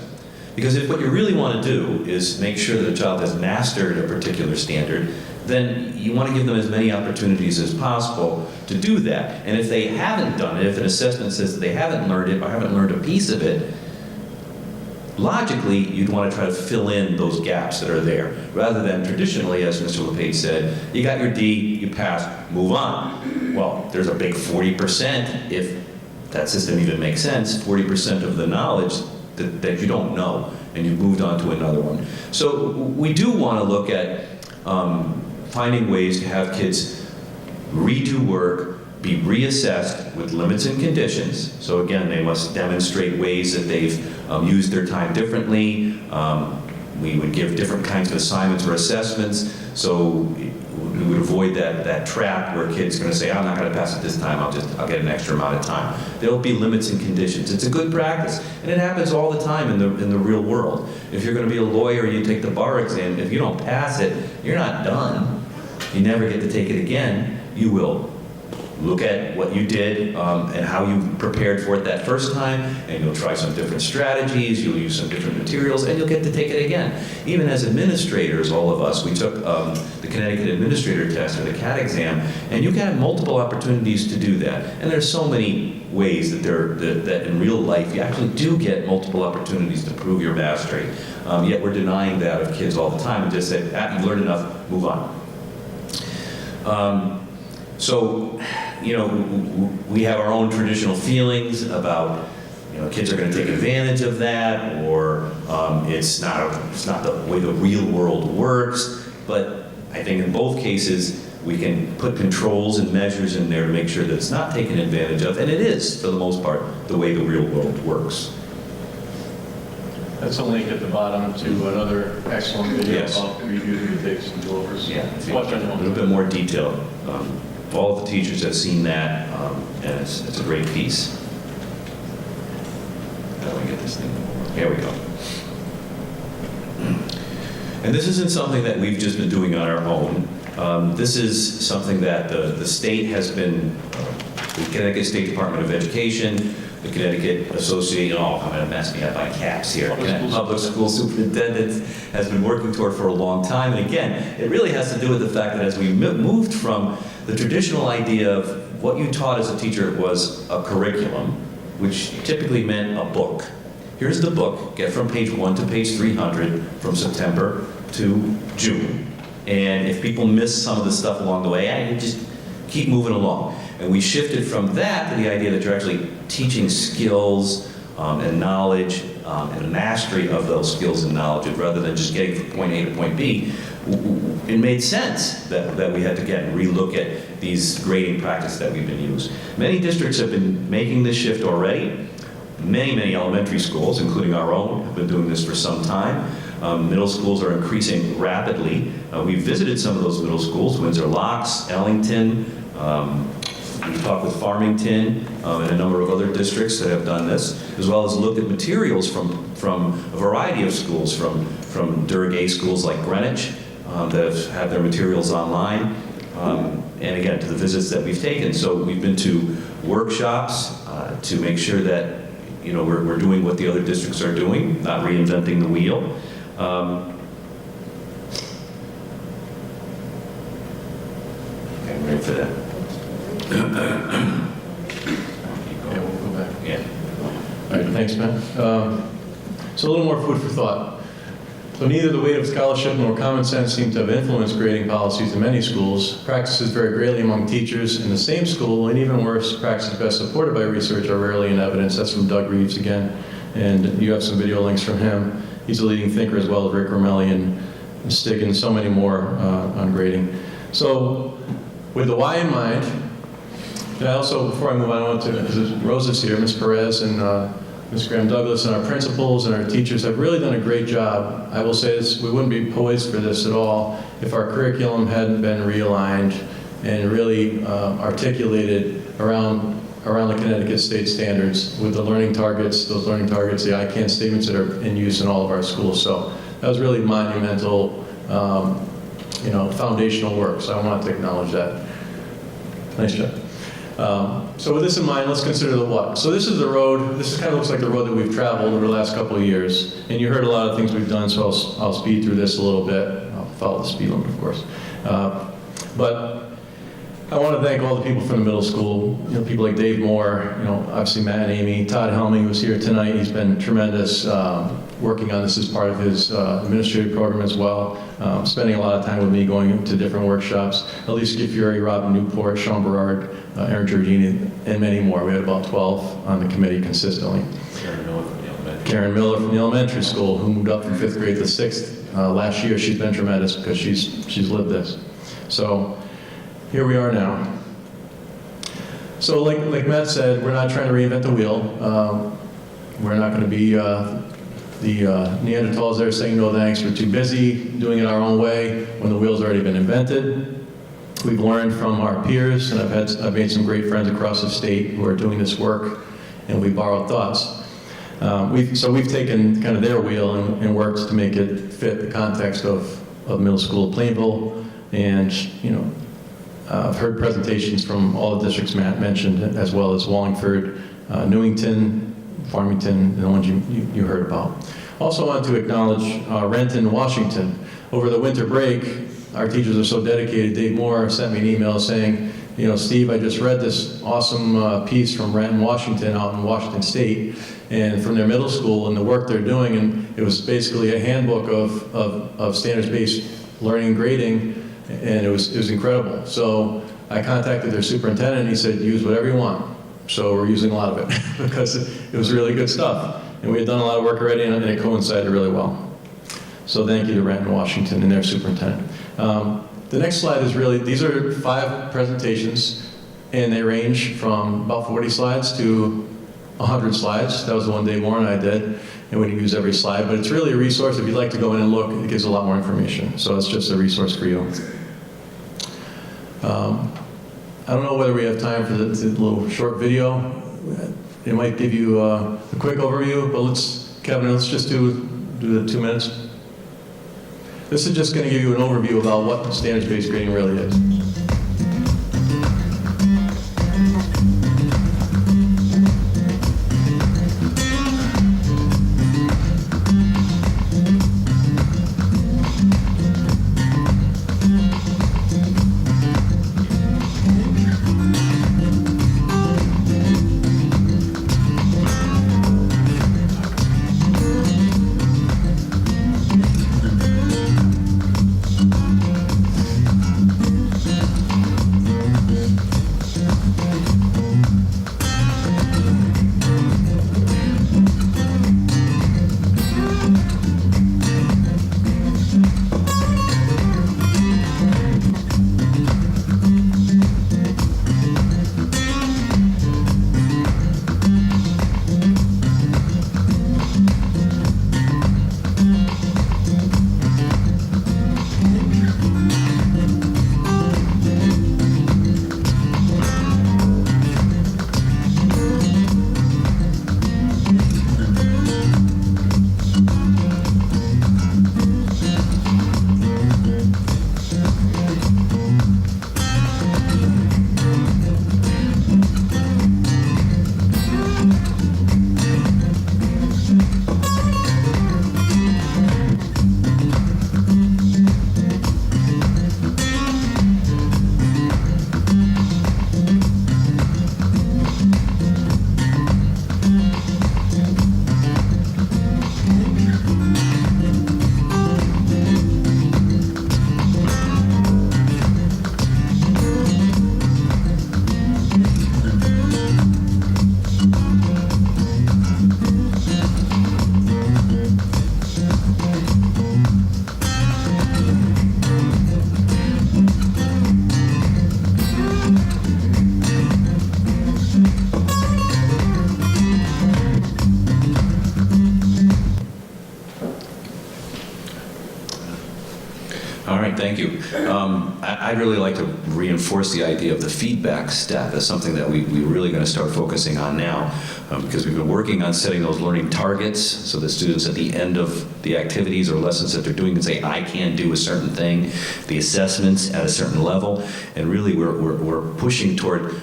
Because if what you really want to do is make sure that a child has mastered a particular standard, then you want to give them as many opportunities as possible to do that. And if they haven't done it, if an assessment says that they haven't learned it or haven't learned a piece of it, logically, you'd want to try to fill in those gaps that are there, rather than traditionally, as Mr. LePage said, you got your D, you passed, move on. Well, there's a big 40%, if that system even makes sense, 40% of the knowledge that you don't know, and you've moved on to another one. So we do want to look at finding ways to have kids redo work, be reassessed with limits and conditions. So again, they must demonstrate ways that they've used their time differently. We would give different kinds of assignments or assessments. So would avoid that trap where kids are going to say, I'm not going to pass it this time, I'll get an extra amount of time. There'll be limits and conditions. It's a good practice, and it happens all the time in the real world. If you're going to be a lawyer, you take the bar exam. If you don't pass it, you're not done. You never get to take it again. You will look at what you did and how you prepared for it that first time, and you'll try some different strategies, you'll use some different materials, and you'll get to take it again. Even as administrators, all of us, we took the Connecticut Administrator Test or the CAT exam, and you have multiple opportunities to do that. And there's so many ways that in real life you actually do get multiple opportunities to prove your mastery. Yet we're denying that of kids all the time and just say, you've learned enough, move on. So, we have our own traditional feelings about, kids are going to take advantage of that, or it's not the way the real world works. But I think in both cases, we can put controls and measures in there to make sure that it's not taken advantage of, and it is, for the most part, the way the real world works. That's a link at the bottom to another excellent video Yes. about review the takes and go-overs. Yeah, Watch that a one. little bit more detail. All of the teachers have seen that, and it's a great piece. How do I get this thing? Here we go. And this isn't something that we've just been doing on our own. This is something that the state has been, the Connecticut State Department of Education, the Connecticut Association, I'm going to mess me up by caps here. Public School Superintendents has been working toward for a long time. And again, it really has to do with the fact that as we moved from the traditional idea of what you taught as a teacher was a curriculum, which typically meant a book. Here's the book, get from page 1 to page 300 from September to June. And if people miss some of the stuff along the way, you just keep moving along. And we shifted from that to the idea that you're actually teaching skills and knowledge and mastery of those skills and knowledge, rather than just getting from point A to point B. It made sense that we had to relook at these grading practices that we've been using. Many districts have been making this shift already. Many elementary schools, including our own, have been doing this for some time. Middle schools are increasing rapidly. We've visited some of those middle schools, Windsor Locks, Ellington. We've talked with Farmington and a number of other districts that have done this, as well as looked at materials from a variety of schools, from Durgay schools like Greenwich that have their materials online, and again, to the visits that we've taken. So we've been to workshops to make sure that we're doing what the other districts are doing, not reinventing the wheel. Okay, I'm ready for that. Yeah, we'll go back. Yeah. All right, thanks, Matt. So a little more food for thought. So neither the weight of scholarship nor common sense seem to have influenced grading policies in many schools. Practices vary greatly among teachers in the same school, and even worse, practices best supported by research are rarely in evidence. That's from Doug Reeves again, and you have some video links from him. He's a leading thinker, as well as Rick Romelli and Stig and so many more on grading. So with the why in mind, and I also, before I move on, I want to, Rosa's here, Ms. Perez and Ms. Graham Douglas, and our principals and our teachers have really done a great job. I will say this, we wouldn't be poised for this at all if our curriculum hadn't been realigned and really articulated around the Connecticut state standards with the learning targets, those learning targets, the I CAN statements that are in use in all of our schools. So that was really monumental, foundational work. So I want to acknowledge that. Nice job. So with this in mind, let's consider the what. So this is the road, this kind of looks like the road that we've traveled over the last couple of years. And you heard a lot of things we've done, so I'll speed through this a little bit. I'll follow the speed limit, of course. But I want to thank all the people from the middle school, people like Dave Moore, obviously Matt and Amy, Todd Helming was here tonight. He's been tremendous working on this as part of his administrative program as well, spending a lot of time with me going to different workshops. Elise Gifieri, Robin Newport, Sean Berard, Aaron Giordini, and many more. We had about 12 on the committee consistently. Karen Miller from the elementary school, who moved up from 5th grade to 6th last year. She's been tremendous because she's lived this. So here we are now. So like Matt said, we're not trying to reinvent the wheel. We're not going to be the Neanderthals there saying no thanks, we're too busy doing it our own way when the wheel's already been invented. We've learned from our peers, and I've made some great friends across the state who are doing this work, and we borrowed thoughts. We've taken kind of their wheel and worked to make it fit the context of middle school at Plainville, and I've heard presentations from all the districts Matt mentioned, as well as Wallingford, Newington, Farmington, and the ones you heard about. Also want to acknowledge Renton, Washington. Over the winter break, our teachers are so dedicated. Dave Moore sent me an email saying, Steve, I just read this awesome piece from Renton, Washington, out in Washington State, and from their middle school and the work they're doing, and it was basically a handbook of standards-based learning and grading, and it was incredible. So I contacted their superintendent, and he said, use whatever you want. So we're using a lot of it because it was really good stuff. And we had done a lot of work already, and it coincided really well. So thank you to Renton, Washington, and their superintendent. The next slide is really, these are 5 presentations, and they range from about 40 slides to 100 slides. That was the one Dave Moore and I did, and we didn't use every slide, but it's really a resource. If you'd like to go in and look, it gives a lot more information. So it's just a resource for you. I don't know whether we have time for the little short video. It might give you a quick overview, but Kevin, let's just do the 2 minutes. This is just going to give you an overview about what standards-based grading really is. Thank you. I'd really like to reinforce the idea of the feedback step as something that we're really going to start focusing on now, because we've been working on setting those learning targets so that students at the end of the activities or lessons that they're doing can say, I can do a certain thing, the assessments at a certain level, and really we're pushing toward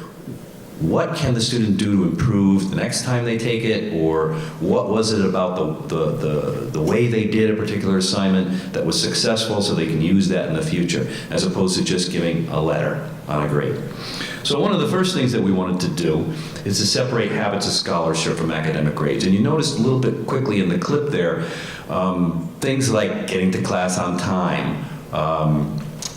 what can the student do to improve the next time they take it, or what was it about the way they did a particular assignment that was successful so they can use that in the future, as opposed to just giving a letter on a grade. So one of the first things that we wanted to do is to separate habits of scholarship from academic grades. And you noticed a little bit quickly in the clip there, things like getting to class on time,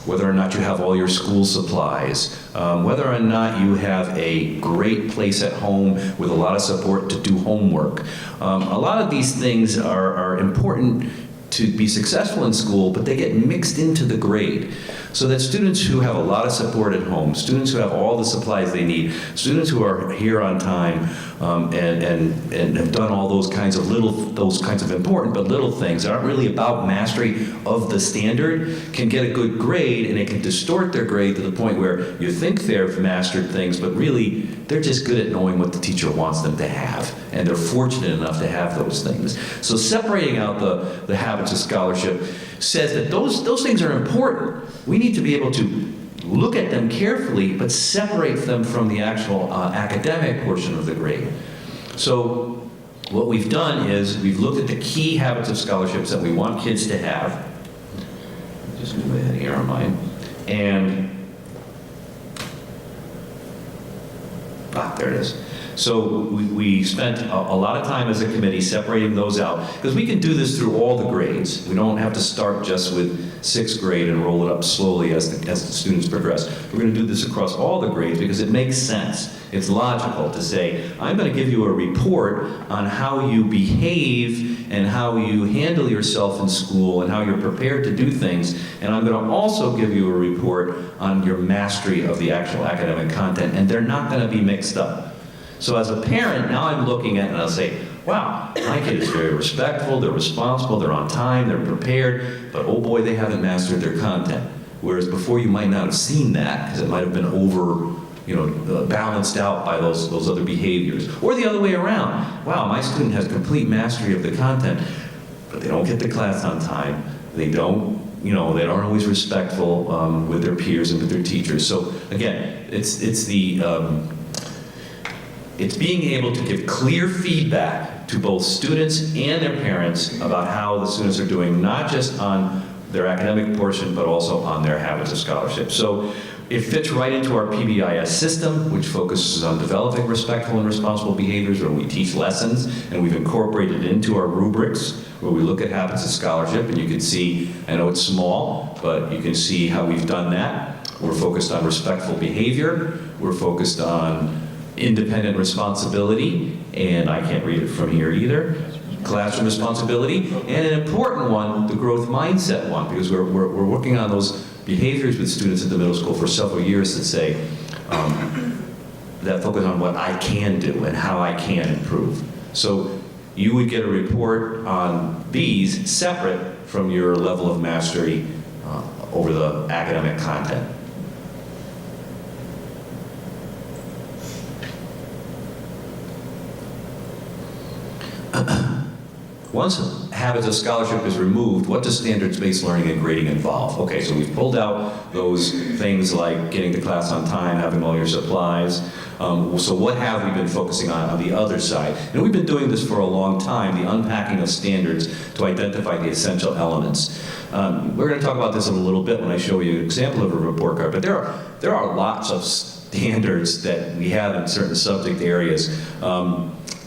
whether or not you have all your school supplies, whether or not you have a great place at home with a lot of support to do homework. A lot of these things are important to be successful in school, but they get mixed into the grade. So that students who have a lot of support at home, students who have all the supplies they need, students who are here on time and have done all those kinds of important but little things that aren't really about mastery of the standard, can get a good grade, and it can distort their grade to the point where you think they've mastered things, but really they're just good at knowing what the teacher wants them to have, and they're fortunate enough to have those things. So separating out the habits of scholarship says that those things are important. We need to be able to look at them carefully, but separate them from the actual academic portion of the grade. So what we've done is we've looked at the key habits of scholarships that we want kids to have. Just move ahead here on mine. And there it is. So we spent a lot of time as a committee separating those out, because we can do this through all the grades. We don't have to start just with 6th grade and roll it up slowly as the students progress. We're going to do this across all the grades because it makes sense. It's logical to say, I'm going to give you a report on how you behave and how you handle yourself in school and how you're prepared to do things, and I'm going to also give you a report on your mastery of the actual academic content, and they're not going to be mixed up. So as a parent, now I'm looking at it and I'll say, wow, my kid is very respectful, they're responsible, they're on time, they're prepared, but oh boy, they haven't mastered their content. Whereas before you might not have seen that, because it might have been balanced out by those other behaviors. Or the other way around. Wow, my student has complete mastery of the content, but they don't get to class on time. They don't, they aren't always respectful with their peers and with their teachers. So again, it's being able to give clear feedback to both students and their parents about how the students are doing, not just on their academic portion, but also on their habits of scholarship. So it fits right into our PBIS system, which focuses on developing respectful and responsible behaviors, where we teach lessons, and we've incorporated it into our rubrics, where we look at habits of scholarship, and you can see, I know it's small, but you can see how we've done that. We're focused on respectful behavior, we're focused on independent responsibility, and I can't read it from here either, classroom responsibility, and an important one, the growth mindset one, because we're working on those behaviors with students at the middle school for several years that say, that focus on what I can do and how I can improve. So you would get a report on these separate from your level of mastery over the academic content. Once habits of scholarship is removed, what does standards-based learning and grading involve? Okay, so we've pulled out those things like getting to class on time, having all your supplies. So what have we been focusing on the other side? And we've been doing this for a long time, the unpacking of standards to identify the essential elements. We're going to talk about this in a little bit when I show you an example of a report card, but there are lots of standards that we have in certain subject areas.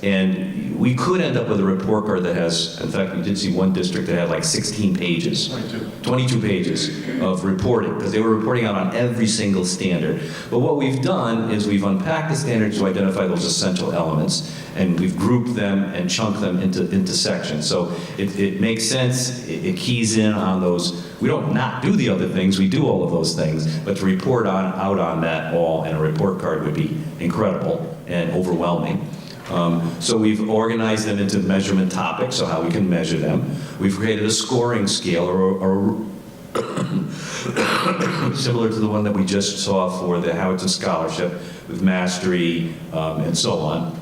And we could end up with a report card that has, in fact, we did see one district that had like 16 pages. 22 pages of reporting, because they were reporting out on every single standard. But what we've done is we've unpacked the standards to identify those essential elements, and we've grouped them and chunked them into sections. So it makes sense, it keys in on those. We don't not do the other things, we do all of those things, but to report out on that all in a report card would be incredible and overwhelming. So we've organized them into measurement topics, so how we can measure them. We've created a scoring scale, or similar to the one that we just saw for the habits of scholarship, with mastery and so on.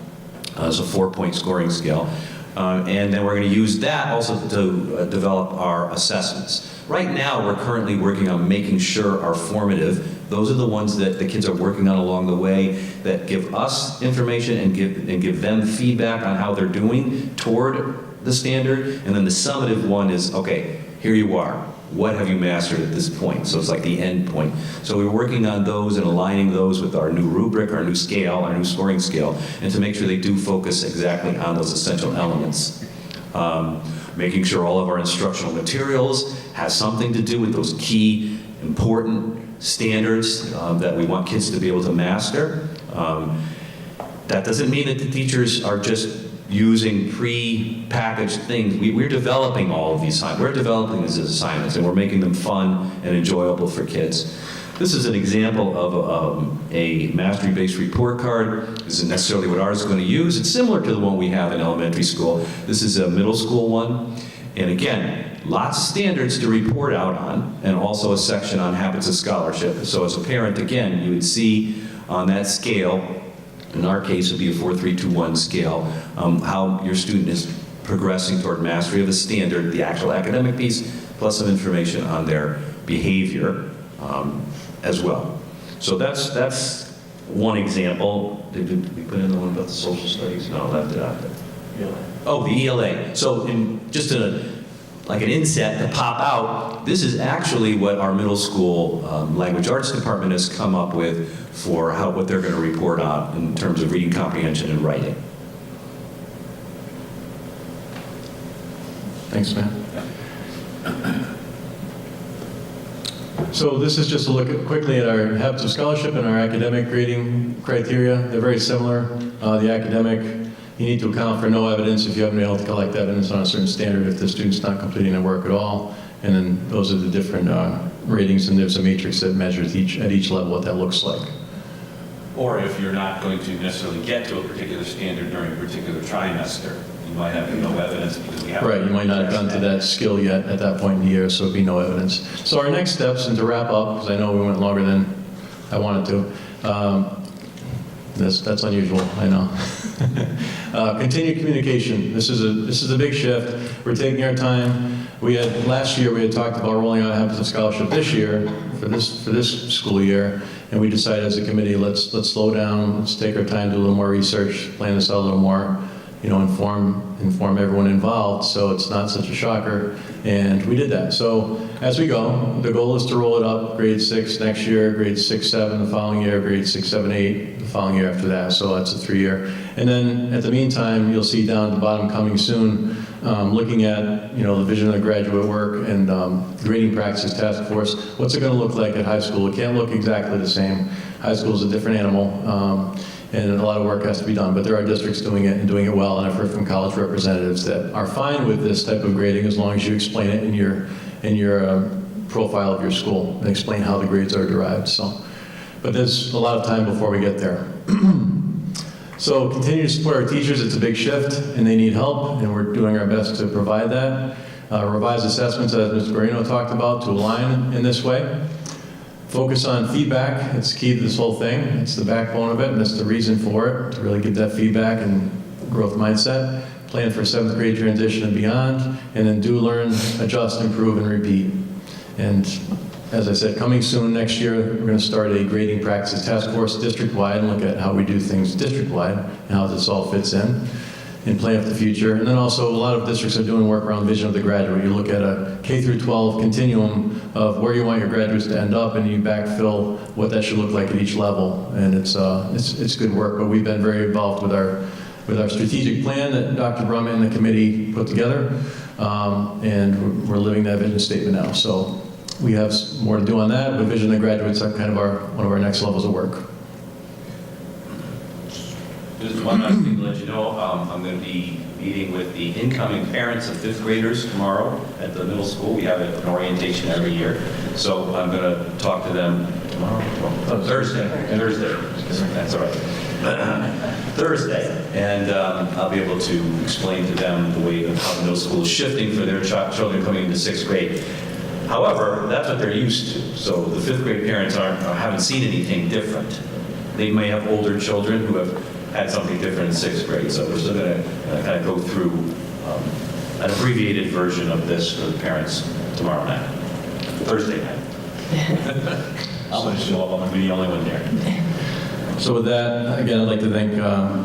So 4-point scoring scale. And then we're going to use that also to develop our assessments. Right now, we're currently working on making sure our formative, those are the ones that the kids are working on along the way, that give us information and give them feedback on how they're doing toward the standard. And then the summative one is, okay, here you are. What have you mastered at this point? So it's like the end point. So we're working on those and aligning those with our new rubric, our new scale, our new scoring scale, and to make sure they do focus exactly on those essential elements. Making sure all of our instructional materials has something to do with those key, important standards that we want kids to be able to master. That doesn't mean that the teachers are just using pre-packaged things. We're developing all of these assignments. We're developing these as assignments, and we're making them fun and enjoyable for kids. This is an example of a mastery-based report card. This isn't necessarily what ours is going to use. It's similar to the one we have in elementary school. This is a middle school one. And again, lots of standards to report out on, and also a section on habits of scholarship. So as a parent, again, you would see on that scale, in our case, it would be a 4-3-2-1 scale, how your student is progressing toward mastery of a standard, the actual academic piece, plus some information on their behavior as well. So that's one example. Did we put in the one about the social studies? No, left it out there. Oh, the ELA. So just like an inset to pop out, this is actually what our middle school language arts department has come up with for what they're going to report on in terms of reading comprehension and writing. Thanks, Matt. So this is just a look quickly at our habits of scholarship and our academic grading criteria. They're very similar. The academic, you need to account for no evidence if you haven't been able to collect evidence on a certain standard if the student's not completing their work at all. And then those are the different ratings, and there's a matrix that measures at each level what that looks like. Or if you're not going to necessarily get to a particular standard during a particular trimester, you might have no evidence because we haven't. Right, you might not have gotten to that skill yet at that point in the year, so it'd be no evidence. So our next steps, and to wrap up, because I know we went longer than I wanted to, that's unusual, I know. Continued communication. This is a big shift. We're taking our time. Last year we had talked about rolling out habits of scholarship this year for this school year, and we decided as a committee let's slow down, let's take our time, do a little more research, plan this out a little more, inform everyone involved so it's not such a shocker, and we did that. So as we go, the goal is to roll it up, grade 6 next year, grade 6, 7 the following year, grade 6, 7, 8 the following year after that, so that's a 3-year. And then at the meantime, you'll see down at the bottom coming soon, looking at the vision of the graduate work and grading practices task force. What's it going to look like at high school? It can't look exactly the same. High school is a different animal. And a lot of work has to be done, but there are districts doing it and doing it well, and I've heard from college representatives that are fine with this type of grading as long as you explain it in your profile of your school and explain how the grades are derived. So, but there's a lot of time before we get there. So continue to support our teachers. It's a big shift, and they need help, and we're doing our best to provide that. Revised assessments, as Mr. Guarino talked about, to align in this way. Focus on feedback. It's key to this whole thing. It's the backbone of it, and that's the reason for it, to really get that feedback and growth mindset. Plan for 7th grade transition and beyond, and then do learn, adjust, improve, and repeat. And as I said, coming soon next year, we're going to start a grading practices task force district-wide and look at how we do things district-wide and how this all fits in and plan for the future. And then also, a lot of districts are doing work around vision of the graduate. You look at a K through 12 continuum of where you want your graduates to end up, and you backfill what that should look like at each level. And it's good work, but we've been very involved with our strategic plan that Dr. Brum and the committee put together, and we're living that vision statement now. So we have more to do on that, but vision of the graduates are kind of one of our next levels of work. Just one last thing to let you know, I'm going to be meeting with the incoming parents of 5th graders tomorrow at the middle school. We have an orientation every year. So I'm going to talk to them tomorrow? Thursday. That's all right. Thursday. And I'll be able to explain to them the way of how the middle school is shifting for their children coming into 6th grade. However, that's what they're used to. So the 5th grade parents haven't seen anything different. They may have older children who have had something different in 6th grade. So we're still going to kind of go through an abbreviated version of this for the parents tomorrow night, Thursday night. I'm going to show up. I'm going to be the only one there. So with that, again, I'd like to thank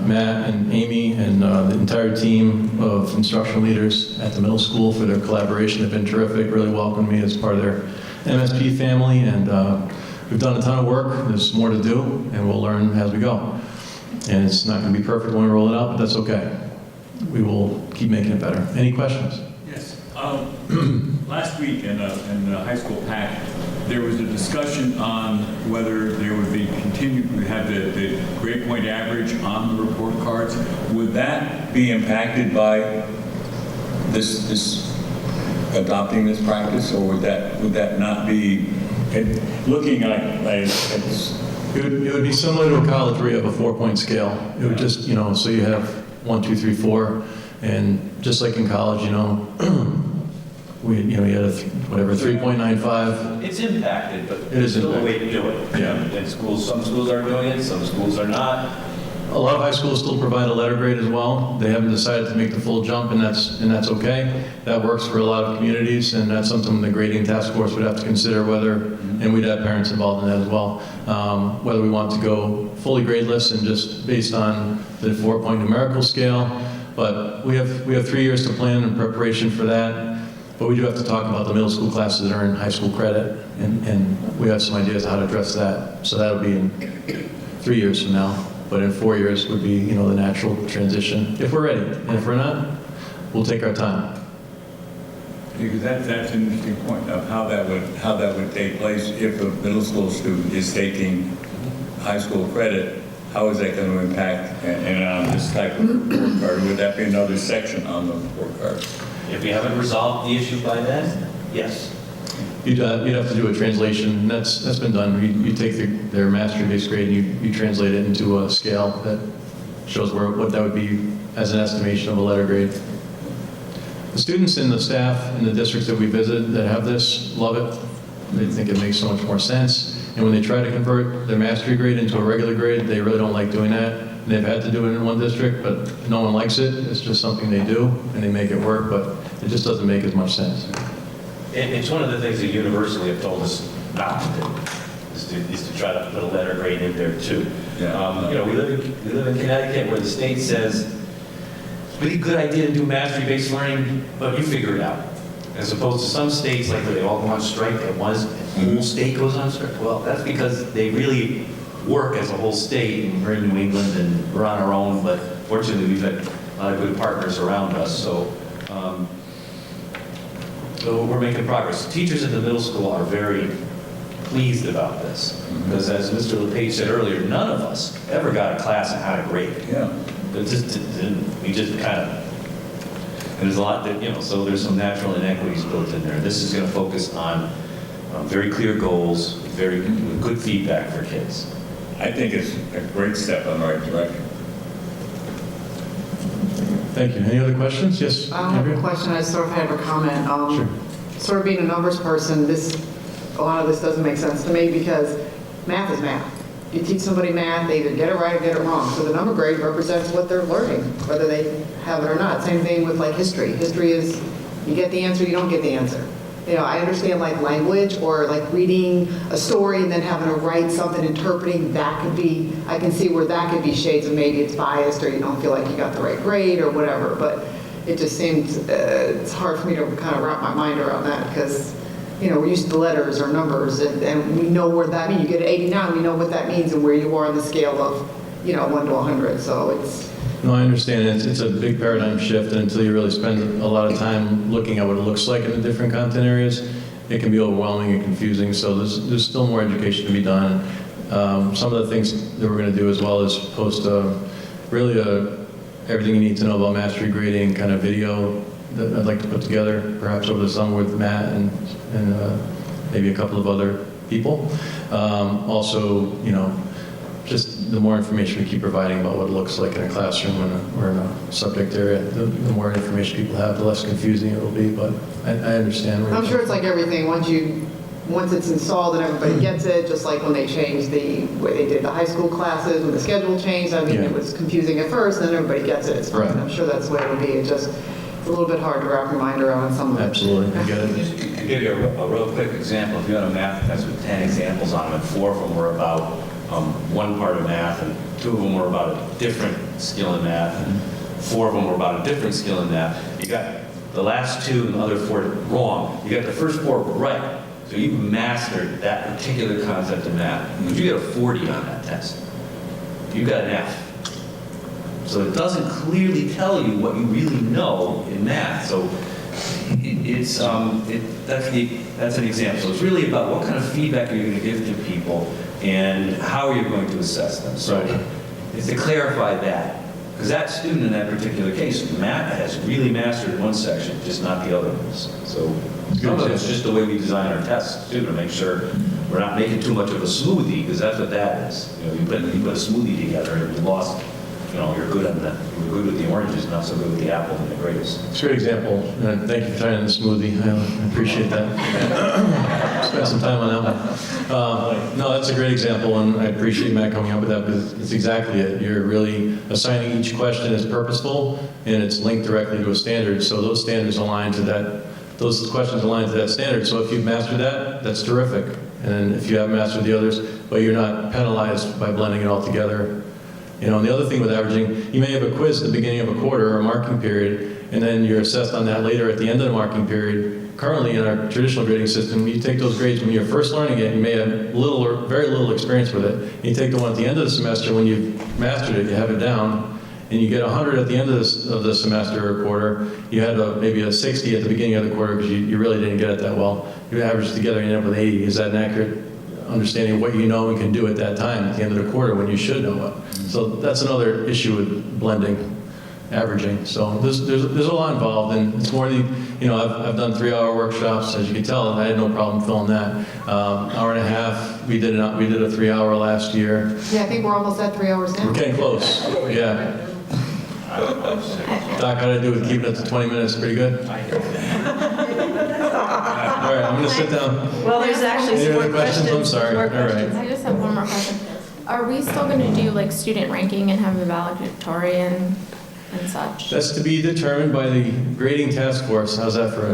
Matt and Amy and the entire team of instructional leaders at the middle school for their collaboration. They've been terrific, really welcomed me as part of their MSP family, and we've done a ton of work. There's more to do, and we'll learn as we go. And it's not going to be perfect when we roll it out, but that's okay. We will keep making it better. Any questions? Yes. Last week in the high school pack, there was a discussion on whether there would be continued, we have the grade point average on the report cards. Would that be impacted by this adopting this practice, or would that not be, looking like it's... It would be similar to a college where you have a 4-point scale. It would just, so you have 1, 2, 3, 4, and just like in college, we had a 3.95. It's impacted, but It is it's still a way impacted. to do it. Yeah. And schools, some schools are doing it, some schools are not. A lot of high schools still provide a letter grade as well. They haven't decided to make the full jump, and that's okay. That works for a lot of communities, and that's something the grading task force would have to consider whether, and we'd have parents involved in that as well, whether we want to go fully gradeless and just based on the 4-point numerical scale. But we have 3 years to plan in preparation for that. But we do have to talk about the middle school classes that earn high school credit, and we have some ideas how to address that. So that'll be in 3 years from now. But in 4 years would be, the natural transition, if we're ready. And if we're not, we'll take our time. Because that's an interesting point of how that would take place if a middle school student is taking high school credit. How is that going to impact and on this type of report card? Would that be another section on the report card? If we haven't resolved the issue by then, yes. You'd have to do a translation, and that's been done. You take their mastery-based grade and you translate it into a scale that shows what that would be as an estimation of a letter grade. The students and the staff in the districts that we visit that have this love it. They think it makes so much more sense. And when they try to convert their mastery grade into a regular grade, they really don't like doing that. And they've had to do it in one district, but no one likes it. It's just something they do, and they make it work, but it just doesn't make as much sense. It's one of the things that universally have told us not to do, is to try to put a letter grade in there too. Yeah. We live in Connecticut where the state says, it's a really good idea to do mastery-based learning, but you figure it out. As opposed to some states, like where they all go on strike at once, and the whole state goes on strike. Well, that's because they really work as a whole state, and we're in New England and we're on our own, but fortunately we've had a lot of good partners around us, so we're making progress. Teachers in the middle school are very pleased about this, because as Mr. LePage said earlier, none of us ever got a class on how to grade. Yeah. We just kind of, and there's a lot that, so there's some natural inequities built in there. This is going to focus on very clear goals, very good feedback for kids. I think it's a great step in the right direction. Thank you. Any other questions? Yes? I don't have a Andrea? question, I sort of have a comment. Sure. Sort of being a numbers person, a lot of this doesn't make sense to me because math is math. You teach somebody math, they either get it right or get it wrong. So the number grade represents what they're learning, whether they have it or not. Same thing with like history. History is, you get the answer, you don't get the answer. I understand like language or like reading a story and then having to write something, interpreting, that could be, I can see where that could be shades of maybe it's biased or you don't feel like you got the right grade or whatever, but it just seems, it's hard for me to kind of wrap my mind around that because, we're used to letters or numbers and we know where that means. You get an 89, we know what that means and where you are on the scale of, 1 to 100, so it's... No, I understand. It's a big paradigm shift, and until you really spend a lot of time looking at what it looks like in the different content areas, it can be overwhelming and confusing. So there's still more education to be done. Some of the things that we're going to do as well is post everything you need to know about mastery grading kind of video that I'd like to put together, perhaps over the summer with Matt and maybe a couple of other people. Also, just the more information we keep providing about what it looks like in a classroom or in a subject area, the more information people have, the less confusing it will be. But I understand. I'm sure it's like everything. Once it's installed and everybody gets it, just like when they changed the way they did the high school classes, when the schedule changed, it was confusing at first, and then everybody gets it. It's fine. Right. I'm sure that's the way it would be. It's a little bit hard to wrap your mind around some of it. Absolutely, I get it. To give you a real quick example, if you had a math test with 10 examples on them, and 4 of them were about one part of math, and 2 of them were about a different skill in math, and 4 of them were about a different skill in math. You got the last 2 and the other 4 wrong. You got the first 4 right. So you mastered that particular concept of math. But you get a 40 on that test. You got an F. So it doesn't clearly tell you what you really know in math. So That's an example. So it's really about what kind of feedback are you going to give to people and how are you going to assess them. So it's to clarify that. Because that student in that particular case, Matt has really mastered one section, just not the other ones. So some of it's just the way we design our tests too, to make sure we're not making too much of a smoothie, because that's what that is. You know, you put a smoothie together and you lost. You know, you're good with the oranges, not so good with the apples and the grapes. It's a great example. Thank you for trying the smoothie. I appreciate that. Spent some time on that one. No, that's a great example, and I appreciate Matt coming up with that, because it's exactly it. You're really assigning each question as purposeful, and it's linked directly to a standard, so those standards align to that. Those questions align to that standard. So if you've mastered that, that's terrific. And if you haven't mastered the others, but you're not penalized by blending it all together. You know, and the other thing with averaging, you may have a quiz at the beginning of a quarter or a marking period, and then you're assessed on that later at the end of the marking period. Currently, in our traditional grading system, you take those grades when you're first learning it, you may have little or very little experience with it. You take the one at the end of the semester when you've mastered it, you have it down, and you get 100 at the end of the semester or quarter. You had maybe a 60 at the beginning of the quarter because you really didn't get it that well. You average together and you end up with 80. Is that an accurate understanding of what you know and can do at that time at the end of the quarter when you should know it? So that's another issue with blending, averaging. So there's a lot involved, and it's more than, you know, I've done 3-hour workshops, as you can tell, and I had no problem filling that. Hour and a half, we did a 3-hour last year. Yeah, I think we're almost at 3 hours now. We're getting close, yeah. Doc, how did I do with keeping it to 20 minutes? Pretty good? All right, I'm going to sit down. Well, there's actually Any some other more questions? I'm sorry. All right. I just have one more question. Are we still going to do like student ranking and have a valedictorian and such? That's to be determined by the grading task force. How's that for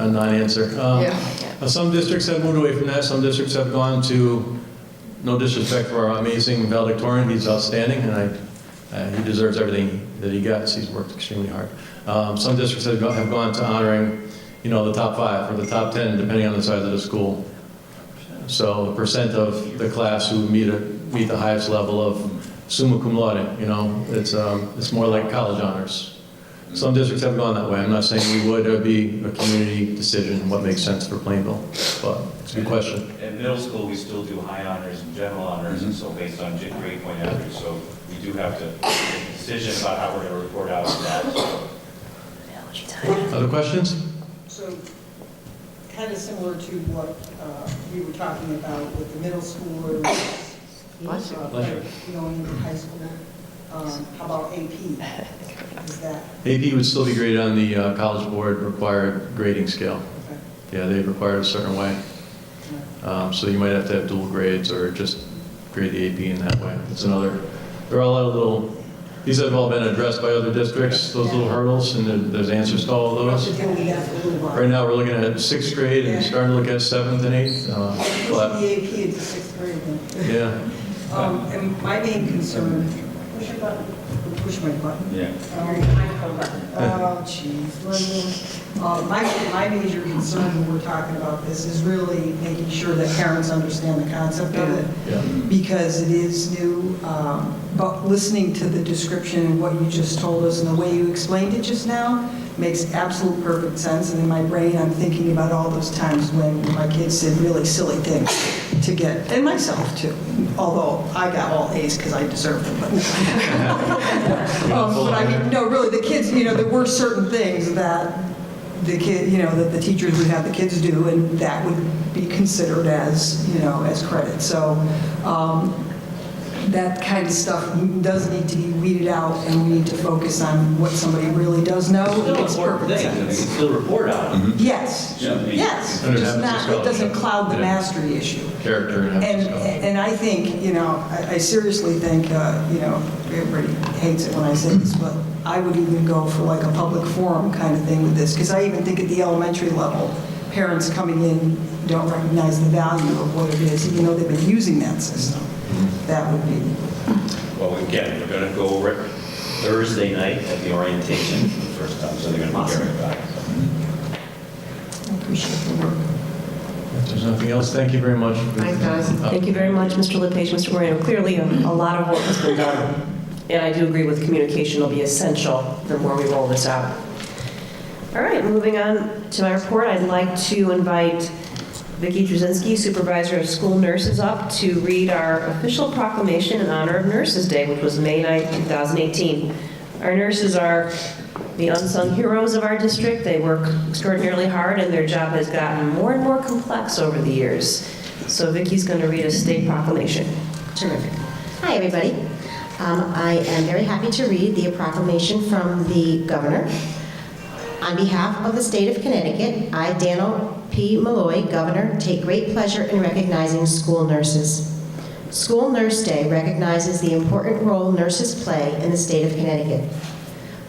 a non-answer? Some districts have moved away from that. Some districts have gone to, no disrespect for our amazing valedictorian, he's outstanding, and he deserves everything that he gets. He's worked extremely hard. Some districts have gone to honoring, you know, the top 5 or the top 10, depending on the size of the school. So % of the class who meet the highest level of summa cum laude, you know, it's more like college honors. Some districts have gone that way. I'm not saying we would. It would be a community decision what makes sense for Plainville, but it's a good question. In middle school, we still do high honors and general honors, and so based on grade point average, so we do have to make a decision about how we're going to report out on that. Other questions? So, kind of similar to what we were talking about with the middle schoolers, going into high school. How about AP? Is that? AP would still be graded on the College Board required grading scale. Okay. Yeah, they require a certain way. So you might have to have dual grades or just grade the AP in that way. It's another, there are a lot of little, these have all been addressed by other districts, those little hurdles, and there's answers to all of those. Right now, we're looking at 6th grade and starting to look at 7th and 8th. Push the AP into 6th grade then. Yeah. And my main concern, push your button. Push my button. Yeah. Oh, jeez. My major concern when we're talking about this is really making sure that parents understand the concept of it. Yeah. Because it is new. But listening to the description and what you just told us and the way you explained it just now makes absolute perfect sense. And in my brain, I'm thinking about all those times when my kids did really silly things to get, and myself too, although I got all A's because I deserved them. But I mean, no, really, the kids, you know, there were certain things that the kid, you know, that the teachers would have the kids do, and that would be considered as, you know, as credit. So that kind of stuff does need to be weeded out, and we need to focus on what somebody really does know. Still It makes important perfect things, and we sense. can still report on them. Yes, Yeah. yes, And it just happens not, as it well. doesn't cloud the Yeah. mastery issue. Character and And I think, you know, I seriously think, you know, everybody hates it when I say this, but I would even go for like a public forum kind of thing with this, because I even think at the elementary level, parents coming in don't recognize the value of what it is, even though they've been using that system. That would be. Well, again, we're going to go over it Thursday night at the orientation for the first time, so they're going to be hearing about it. I appreciate the work. If there's nothing else, thank you very much. Thanks, guys. Thank you very much, Mr. LePage, Mr. Moreno. Clearly, a lot of work has been done, and I do agree with communication will be essential the more we roll this out. All All right, moving on to my report, I'd like to invite Vicki Drzezinski, Supervisor of School Nurses, up to read our official proclamation in honor of Nurses Day, which was May 9th, 2018. Our nurses are the unsung heroes of our district. They work extraordinarily hard, and their job has gotten more and more complex over the years. So Vicki's going to read a state proclamation. Terrific. Hi, everybody. I am very happy to read the proclamation from the governor. On behalf of the state of Connecticut, I, Daniel P. Malloy, Governor, take great pleasure in recognizing school nurses. School Nurse Day recognizes the important role nurses play in the state of Connecticut.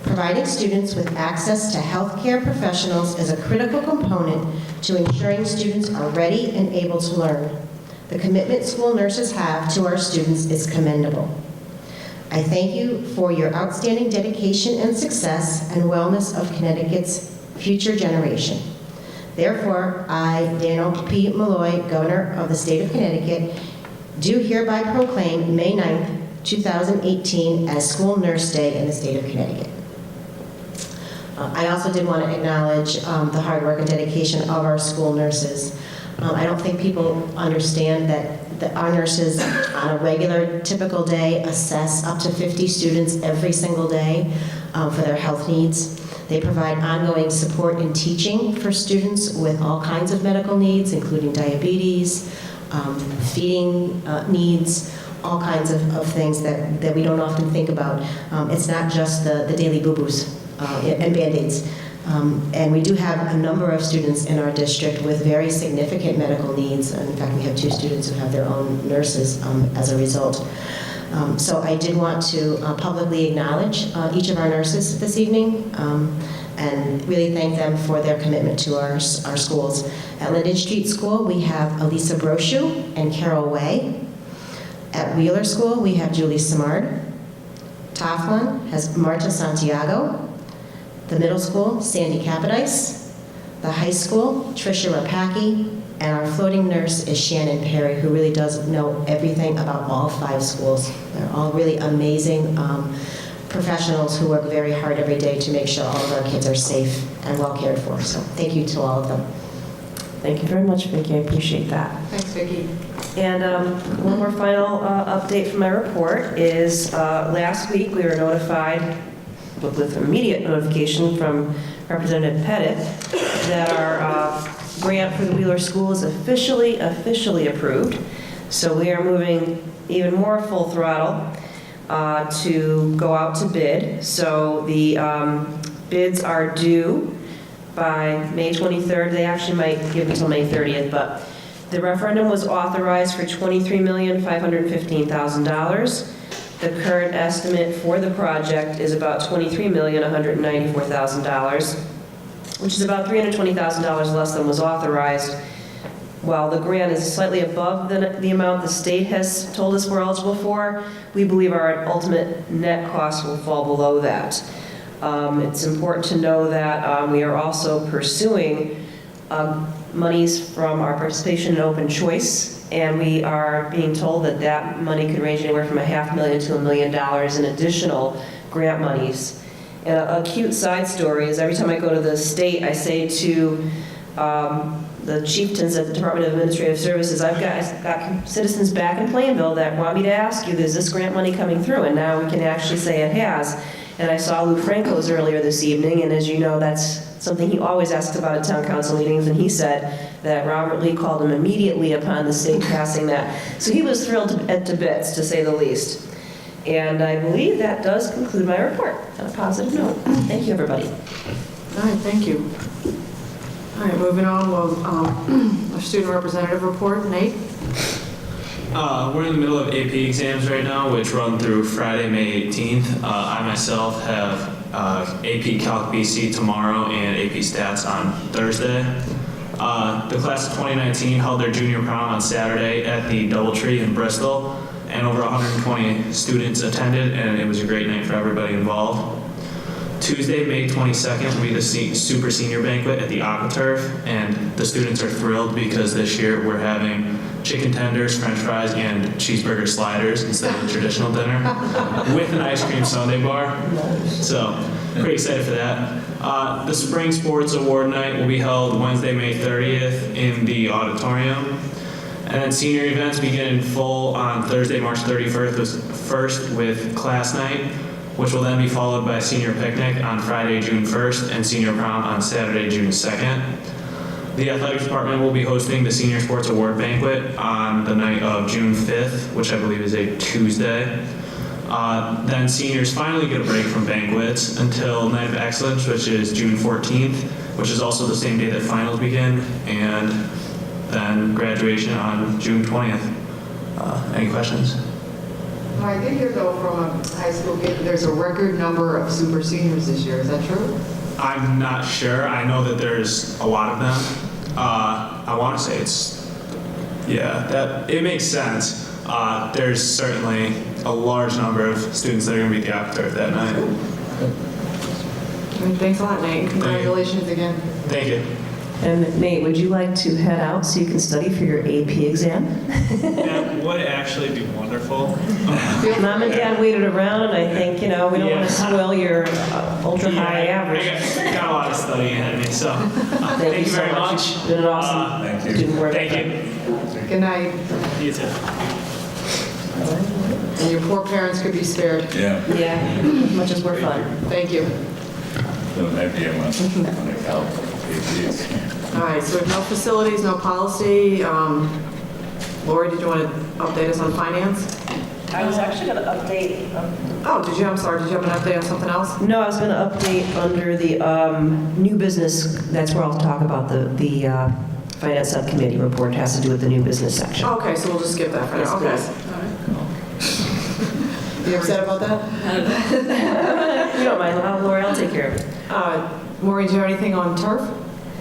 Providing students with access to healthcare professionals is a critical component to ensuring students are ready and able to learn. The commitment school nurses have to our students is commendable. I thank you for your outstanding dedication and success and wellness of Connecticut's future generation. Therefore, I, Daniel P. Malloy, Governor of the State of Connecticut, do hereby proclaim May 9th, 2018 as School Nurse Day in the state of Connecticut. I also did want to acknowledge the hard work and dedication of our school nurses. I don't think people understand that our nurses on a regular, typical day assess up to 50 students every single day for their health needs. They provide ongoing support in teaching for students with all kinds of medical needs, including diabetes, feeding needs, all kinds of things that we don't often think about. It's not just the daily boo-boos and Band-Aids. And we do have a number of students in our district with very significant medical needs. In fact, we have 2 students who have their own nurses as a result. So I did want to publicly acknowledge each of our nurses this evening and really thank them for their commitment to our schools. At Linden Street School, we have Elisa Brochu and Carol Way. At Wheeler School, we have Julie Simard. Toflin has Marta Santiago. The middle school, Sandy Capodice. The high school, Tricia Rapaki. And our floating nurse is Shannon Perry, who really does know everything about all 5 schools. They're all really amazing professionals who work very hard every day to make sure all of our kids are safe and well cared for. So thank you to all of them. Thank you very much, Vicki. I appreciate that. Thanks, Vicki. And one more final update from my report is last week we were notified with immediate notification from Representative Pettit that our grant for the Wheeler School is officially approved. So we are moving even more full throttle to go out to bid. So the bids are due by May 23rd. They actually might give until May 30th, but the referendum was authorized for $23,515,000. The current estimate for the project is about $23,194,000, which is about $320,000 less than was authorized. While the grant is slightly above the amount the state has told us we're eligible for, we believe our ultimate net cost will fall below that. It's important to know that we are also pursuing monies from our participation in Open Choice, and we are being told that that money could range anywhere from $500,000 to $1 million in additional grant monies. And a cute side story is every time I go to the state, I say to the chieftains at the Department of Administrative Services, I've got citizens back in Plainville that want me to ask you, is this grant money coming through? And now we can actually say it has. And I saw Lou Franco's earlier this evening, and as you know, that's something he always asks about at town council meetings, and he said that Robert Lee called him immediately upon the state passing that. So he was thrilled to bits, to say the least. And I believe that does conclude my report on a positive note. Thank you, everybody. All right, thank you. All right, moving on, our student representative report. Nate? We're in the middle of AP exams right now, which run through Friday, May 18th. I myself have AP Calc BC tomorrow and AP Stats on Thursday. The class of 2019 held their junior prom on Saturday at the Doubletree in Bristol, and over 120 students attended, and it was a great night for everybody involved. Tuesday, May 22nd, will be the Super Senior Banquet at the AquaTurf, and the students are thrilled because this year we're having chicken tenders, french fries, and cheeseburger sliders instead of the traditional dinner with an ice cream sundae bar. So, pretty excited for that. The Spring Sports Award Night will be held Wednesday, May 30th in the auditorium. And then senior events begin in full on Thursday, March 31st with class night, which will then be followed by senior picnic on Friday, June 1st, and senior prom on Saturday, June 2nd. The athletics department will be hosting the Senior Sports Award Banquet on the night of June 5th, which I believe is a Tuesday. Then seniors finally get a break from banquets until Night of Excellence, which is June 14th, which is also the same day that finals begin, and then graduation on June 20th. Any questions? I did hear though from a high school kid, there's a record number of super seniors this year. Is that true? I'm not sure. I know that there's a lot of them. I want to say it makes sense. There's certainly a large number of students that are going to be at the Opportunity that night. Thanks a lot, Nate. Congratulations again. Thank you. And Nate, would you like to head out so you can study for your AP exam? That would actually be wonderful. Mom and Dad waited around, and I think, we don't want to spoil your ultra-high average. I got a lot of studying ahead of me, so thank you very much. It's been an awesome student work. Thank you. Good night. You too. And your poor parents could be spared. Yeah. Yeah, as much as we're fun. Thank you. Don't have to on the couch. All right, so we have no facilities, no policy. Lori, did you want to update us on finance? I was actually going to update. Oh, did you? I'm sorry. Did you have an update on something else? No, I was going to update under the new business. That's where I'll talk about the finance subcommittee report. It has to do with the new business section. Okay, so we'll just skip that for now. Okay. You upset about that? You don't mind, Lori, I'll take care of it. Maureen, do you have anything on turf?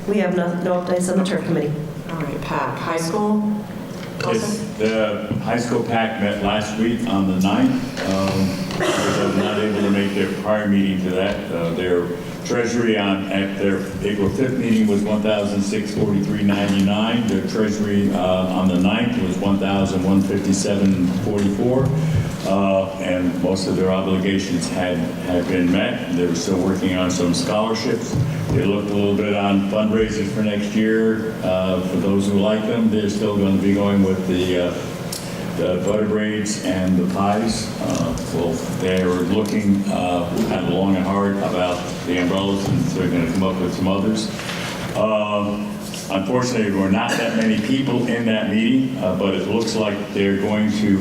We have no updates on the turf committee. All right, PAC, high school? The high school PAC met last week on the 9th. Because I was not able to make their prior meeting to that. Their treasury at their April 5th meeting was $1,643.99. Their treasury on the 9th was $1,157.44. And most of their obligations had been met. They were still working on some scholarships. They looked a little bit on fundraisers for next year. For those who like them, they're still going to be going with the butter braids and the pies. Well, they're looking kind of long and hard about the umbrellas, and they're going to come up with some others. Unfortunately, there were not that many people in that meeting, but it looks like they're going to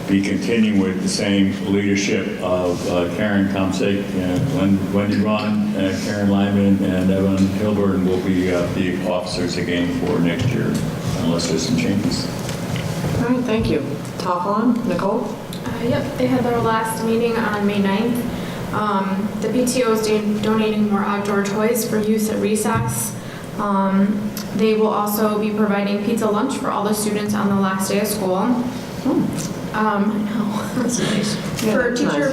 be continuing with the same leadership of Karen Comsake, Wendy Ron, Karen Lyman, and Evan Hilburn will be the officers again for next year, unless there's some changes. All right, thank you. Top one, Nicole? Yep, they had their last meeting on May 9th. The PTO is donating more outdoor toys for use at recess. They will also be providing pizza lunch for all the students on the last day of school. I know. That's nice. For Teacher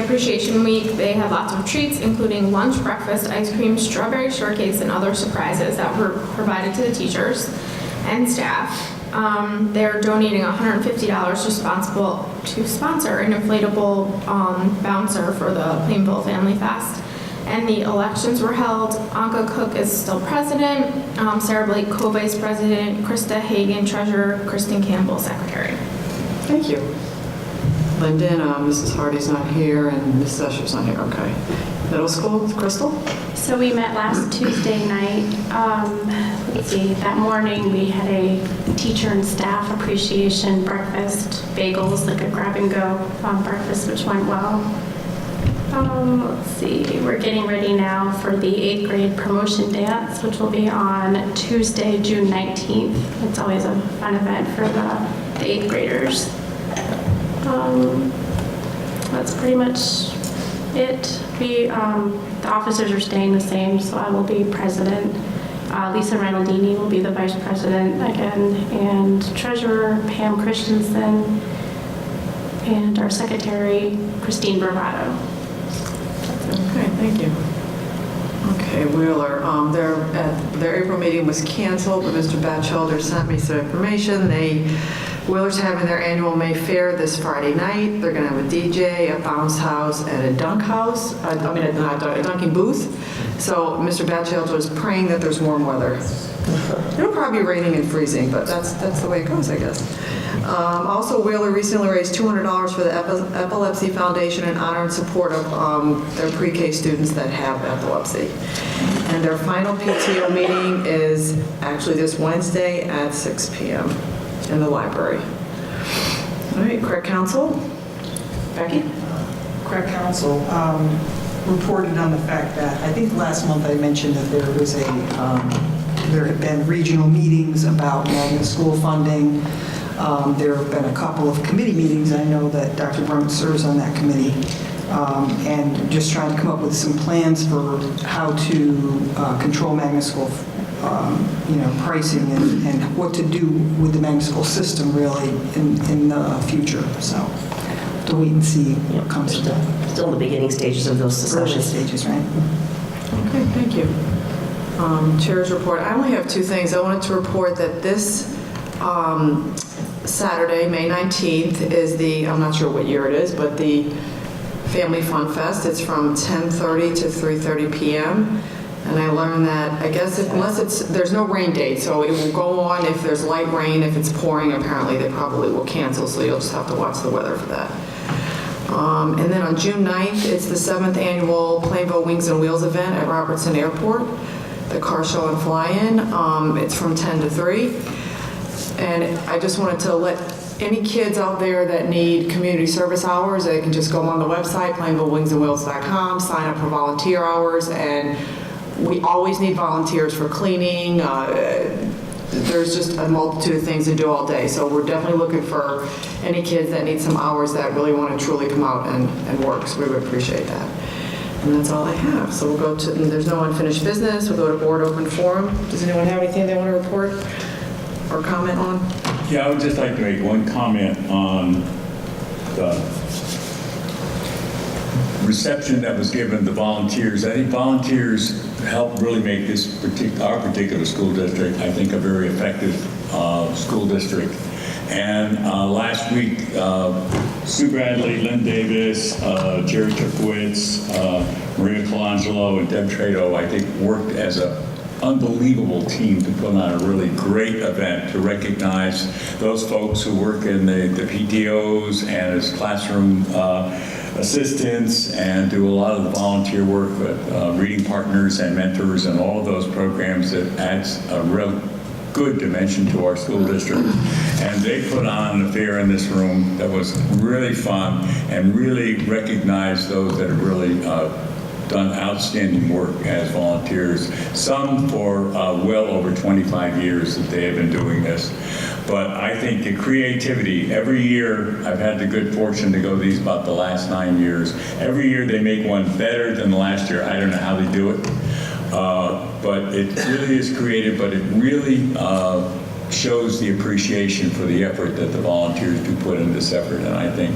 Appreciation Week, they had lots of treats, including lunch, breakfast, ice cream, strawberry shortcakes, and other surprises that were provided to the teachers and staff. They're donating $150 to sponsor an inflatable bouncer for the Plainville Family Fest. And the elections were held. Anka Cook is still president, Sarah Blake co-vice president, Krista Hagan treasurer, Kristen Campbell secretary. Thank you. Lyndon, Mrs. Hardy's not here, and Mrs. Usher's not here. Okay. Middle school, Crystal? So we met last Tuesday night. Let's see, that morning we had a teacher and staff appreciation breakfast, bagels, like a grab-and-go breakfast, which went well. Let's see, we're getting ready now for the 8th grade promotion dance, which will be on Tuesday, June 19th. It's always a fun event for the 8th graders. That's pretty much it. The officers are staying the same, so I will be president. Lisa Reynaldini will be the vice president again, and treasurer Pam Christensen, and our secretary Christine Bravado. Okay, thank you. Okay, Wheeler, their April meeting was canceled, but Mr. Batchelder sent me some information. They Wheeler's having their annual May Fair this Friday night. They're going to have a DJ, a bounce house, and a dunk house. A dunking booth. So Mr. Batchelder is praying that there's warm weather. It'll probably be raining and freezing, but that's the way it goes, I guess. Also, Wheeler recently raised $200 for the Epilepsy Foundation in honor and support of their pre-K students that have epilepsy. And their final PTO meeting is actually this Wednesday at 6 p.m. in the library. All right, Craig Council. Becky? Craig Council reported on the fact that, I think last month I mentioned that there was there had been regional meetings about magnet school funding. There have been a couple of committee meetings. I know that Dr. Brunt serves on that committee. And just trying to come up with some plans for how to control magnet school pricing and what to do with the magnet school system really in the future. So to wait and see what comes of that. Still in the beginning stages of those discussions. Early stages, right? Okay, thank you. Chair's report. I only have two things. I wanted to report that this Saturday, May 19th, is the, I'm not sure what year it is, but the Family Fun Fest. It's from 10:30 to 3:30 p.m. And I learned that, I guess, there's no rain date, so it will go on if there's light rain. If it's pouring, apparently they probably will cancel, so you'll just have to watch the weather for that. And then on June 9th, it's the 7th annual Plainville Wings and Wheels event at Robertson Airport, the car show and fly-in. It's from 10 to 3. And I just wanted to let any kids out there that need community service hours, they can just go on the website, plainvillewingsandwheels.com, sign up for volunteer hours, and we always need volunteers for cleaning. There's just a multitude of things to do all day, so we're definitely looking for any kids that need some hours that really want to truly come out and work, so we would appreciate that. And that's all I have. So we'll go to, there's no unfinished business, we'll go to board open forum. Does anyone have anything they want to report or comment on? Yeah, I would just like to make one comment on the reception that was given to volunteers. I think volunteers helped really make this our particular school district, I think, a very effective school district. And last week, Sue Bradley, Lynn Davis, Jerry Turkowitz, Maria Colangelo, and Deb Trado, I think, worked as an unbelievable team to put on a really great event to recognize those folks who work in the PTOs and as classroom assistants and do a lot of the volunteer work with reading partners and mentors and all of those programs that adds a real good dimension to our school district. And they put on an affair in this room that was really fun and really recognized those that have really done outstanding work as volunteers, some for well over 25 years that they have been doing this. But I think the creativity, every year, I've had the good fortune to go these about the last 9 years. Every year they make one better than the last year. I don't know how they do it. But it really is creative, but it really shows the appreciation for the effort that the volunteers do put in this effort. And I think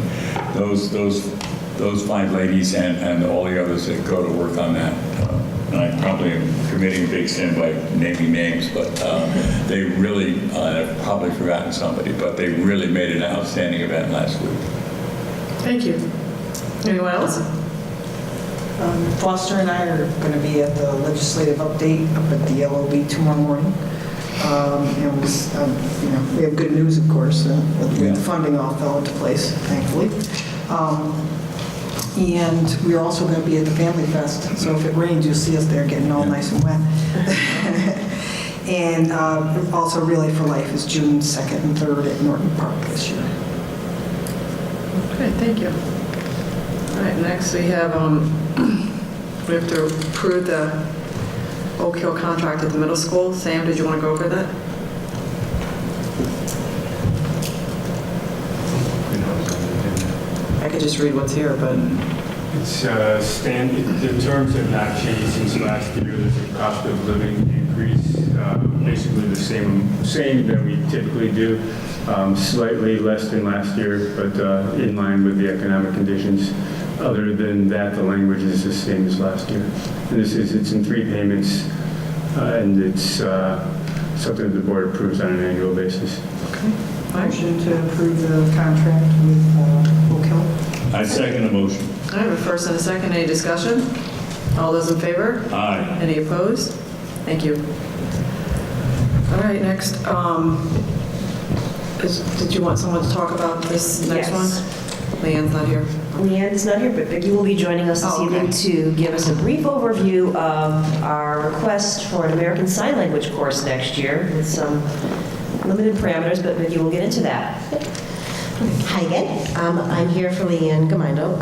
those 5 ladies and all the others that go to work on that, and I probably am committing a big sin by naming names, but they really, I've probably forgotten somebody, but they really made an outstanding event last week. Thank you. Anyone else? Foster and I are going to be at the legislative update up at the LOB tomorrow morning. We have good news, of course. The funding all fell into place, thankfully. And we're also going to be at the Family Fest, so if it rains, you'll see us there getting all nice and wet. And also Relay for Life is June 2nd and 3rd at Norton Park this year. Okay, thank you. All right, next we have to approve the Oak Hill contract at the middle school. Sam, did you want to go over that? I could just read what's here, but... It's the terms have not changed since last year. There's a cost of living increase, basically the same that we typically do, slightly less than last year, but in line with the economic conditions. Other than that, the language is the same as last year. And it's in 3 payments, and it's something the board approves on an annual basis. Motion to approve the contract with Oak Hill. I second the motion. I have a first and a second. Any discussion? All those in favor? Aye. Any opposed? Thank you. All right, next, did you want someone to talk about this next one? Yes. Leanne's not here. Leanne is not here, but Vicki will be joining us this Oh, okay. evening to give us a brief overview of our request for an American Sign Language course next year with some limited parameters, but Vicki will get into that. Hi again. I'm here for Leanne Gamindo.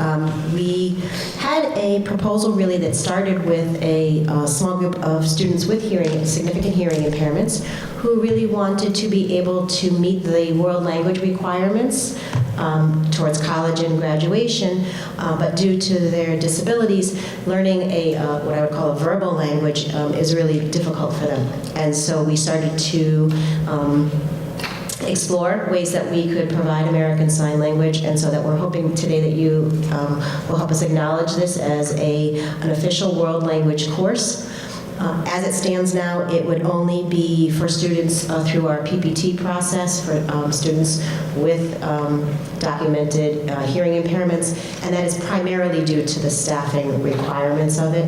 We had a proposal really that started with a small group of students with significant hearing impairments who really wanted to be able to meet the world language requirements towards college and graduation, but due to their disabilities, learning what I would call a verbal language is really difficult for them. And so we started to explore ways that we could provide American Sign Language, and so that we're hoping today that you will help us acknowledge this as an official world language course. As it stands now, it would only be for students through our PPT process, for students with documented hearing impairments, and that is primarily due to the staffing requirements of it.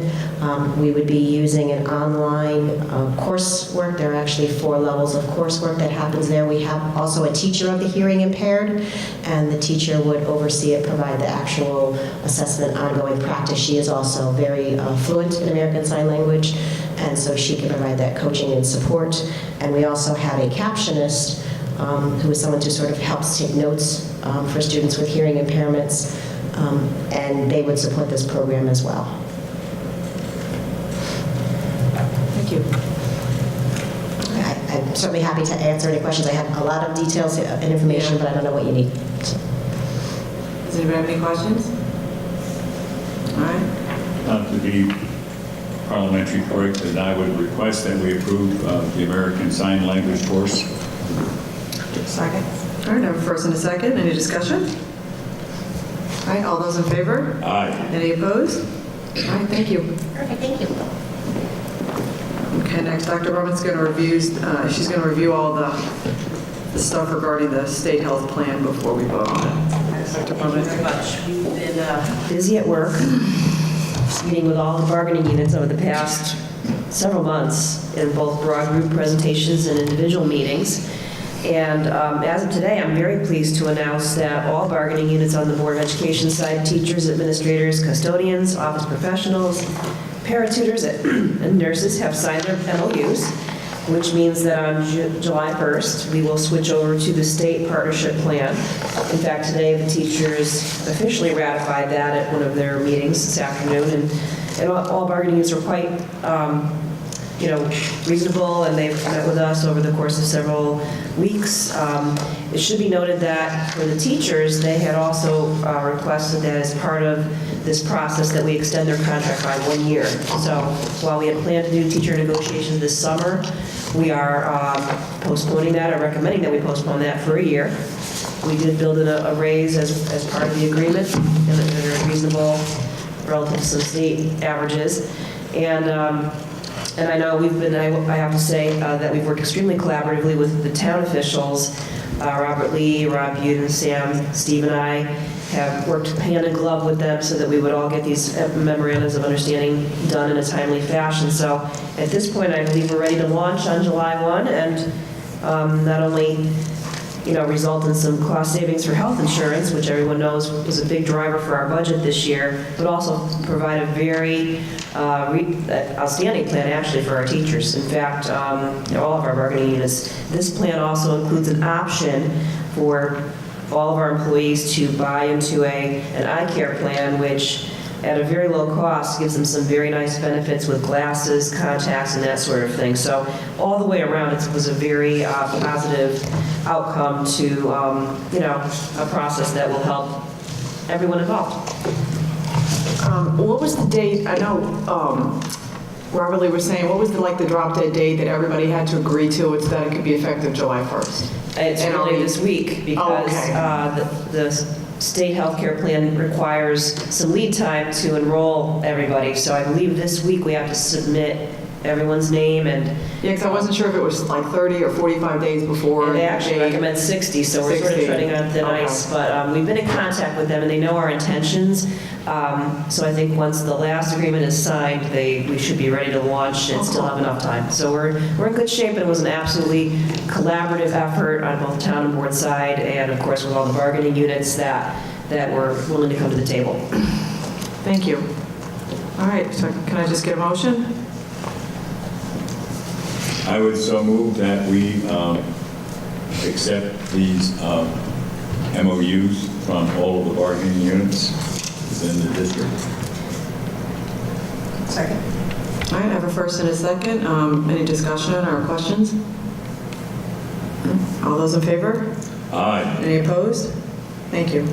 We would be using an online coursework. There are actually 4 levels of coursework that happens there. We have also a teacher of the hearing impaired, and the teacher would oversee it, provide the actual assessment, ongoing practice. She is also very fluent in American Sign Language, and so she can provide that coaching and support. And we also have a captionist who is someone who sort of helps take notes for students with hearing impairments, and they would support this program as well. Thank you. I'm certainly happy to answer any questions. I have a lot of details and information, but I don't know what you need. Does anybody have any questions? All right. Not to be parliamentary correct, and I would request that we approve the American Sign Language course. Second. All right, I have a first and a second. Any discussion? All right, all those in favor? Aye. Any opposed? All right, thank you. Perfect, thank you. Okay, next, Dr. Roman's going to review, she's going to review all the stuff regarding the state health plan before we vote on it. Dr. Roman. Thank you very much. We've been busy at work, meeting with all the bargaining units over the past several months in both broad group presentations and individual meetings. And as of today, I'm very pleased to announce that all bargaining units on the Board of Education side, teachers, administrators, custodians, office professionals, paratutors, and nurses have signed their MOUs, which means that on July 1st, we will switch over to the state partnership plan. In fact, today the teachers officially ratified that at one of their meetings this afternoon, and all bargaining units were quite reasonable, and they've met with us over the course of several weeks. It should be noted that for the teachers, they had also requested that as part of this process that we extend their contract by 1 year. So while we had planned to do teacher negotiations this summer, we are postponing that, or recommending that we postpone that for a year. We did build in a raise as part of the agreement, and they're reasonable relative to some state averages. And I know I have to say that we've worked extremely collaboratively with the town officials. Robert Lee, Rob Buden, Sam, Steve, and I have worked hand in glove with them so that we would all get these memorandums of understanding done in a timely fashion. So at this point, I believe we're ready to launch on July 1, and not only result in some cost savings for health insurance, which everyone knows was a big driver for our budget this year, but also provide a very outstanding plan actually for our teachers. In fact, all of our bargaining units, this plan also includes an option for all of our employees to buy into an eye care plan, which at a very low cost gives them some very nice benefits with glasses, contacts, and that sort of thing. So all the way around, it was a very positive outcome to a process that will help everyone involved. What was the date? I know Robert Lee was saying, what was the drop dead date that everybody had to agree to so that it could be effective July 1st? It's really this week because the state health care plan requires some lead time to enroll everybody. So I believe this week we have to submit everyone's name, and Yeah, because I wasn't sure if it was like 30 or 45 days before. they actually the date. recommend 60, so we're sort of 60. treading on thin Okay. ice. But we've been in contact with them, and they know our intentions. So I think once the last agreement is signed, we should be ready to launch and still have enough time. So we're in good shape, and it was an absolutely collaborative effort on both town and board side, and of course with all the bargaining units that were willing to come to the table. Thank you. All right, so can I just get a motion? I would so move that we accept these MOUs from all of the bargaining units within the district. Second. All right, I have a first and a second. Any discussion or questions? All those in favor? Aye. Any opposed? Thank you.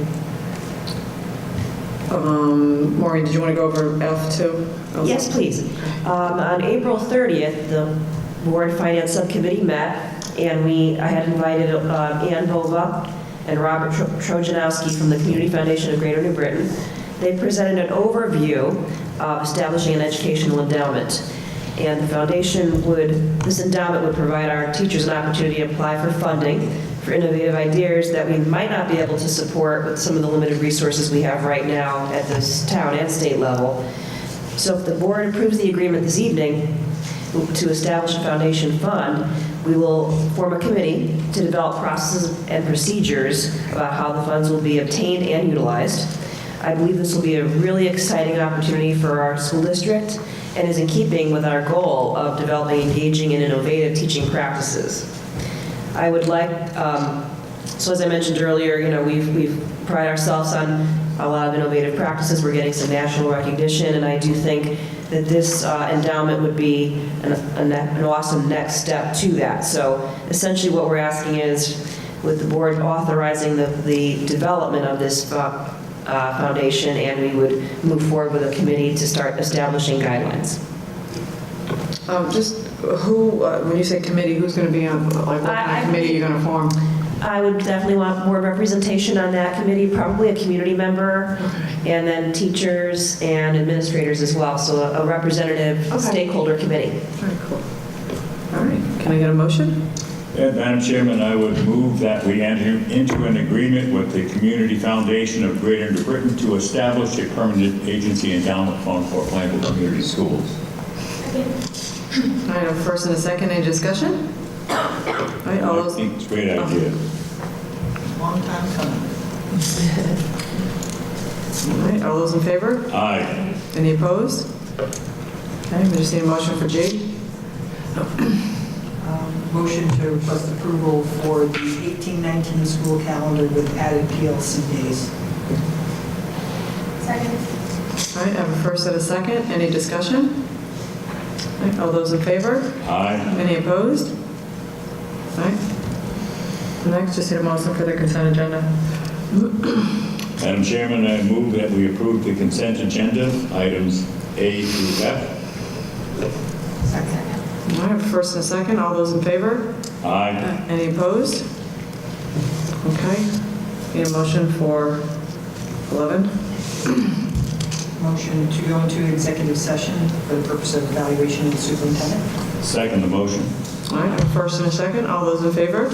Maureen, did you want to go over F2? Yes, please. On April 30th, the Board Finance Subcommittee met, and I had invited Ann Bova and Robert Trojanowski from the Community Foundation of Greater New Britain. They presented an overview of establishing an educational endowment. And the foundation this endowment would provide our teachers an opportunity to apply for funding for innovative ideas that we might not be able to support with some of the limited resources we have right now at this town and state level. So if the board approves the agreement this evening to establish a foundation fund, we will form a committee to develop processes and procedures about how the funds will be obtained and utilized. I believe this will be a really exciting opportunity for our school district and is in keeping with our goal of developing engaging and innovative teaching practices. I would like, so as I mentioned earlier, we've pride ourselves on a lot of innovative practices. We're getting some national recognition, and I do think that this endowment would be an awesome next step to that. So essentially what we're asking is, with the board authorizing the development of this foundation, and we would move forward with a committee to start establishing guidelines. Just when you say committee, who's going to be on, like, what kind of committee you're going to form? I would definitely want board representation on that committee, probably a community member, and then teachers and administrators as well, so a representative stakeholder committee. All right, cool. All right, can I get a motion? Madam Chairman, I would move that we enter into an agreement with the Community Foundation of Greater New Britain to establish a permanent agency endowment fund for Plainville Community Schools. All right, a first and a second, any discussion? All right, all I those. think it's a great idea. Long time coming. All right, all those in favor? Aye. Any opposed? Okay, we just need a motion for G. Motion to request approval for the 18-19 school calendar with added PLC days. Second. All right, I have a first and a second. Any discussion? All right, all those in favor? Aye. Any opposed? All right. Next, just need a motion for the consent agenda. Madam Chairman, I move that we approve the consent agenda, items A through F. Second. All right, first and a second. All those in favor? Aye. Any opposed? Okay. Need a motion for 11? Motion to go into executive session for the purpose of evaluation of the superintendent. Second the motion. All right, a first and a second. All those in favor?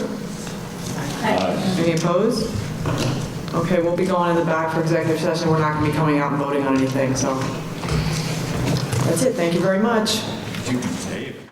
Aye. Any opposed? Okay, we'll be going in the back for executive session. We're not going to be coming out and voting on anything, so that's it. Thank you very much. You can say it.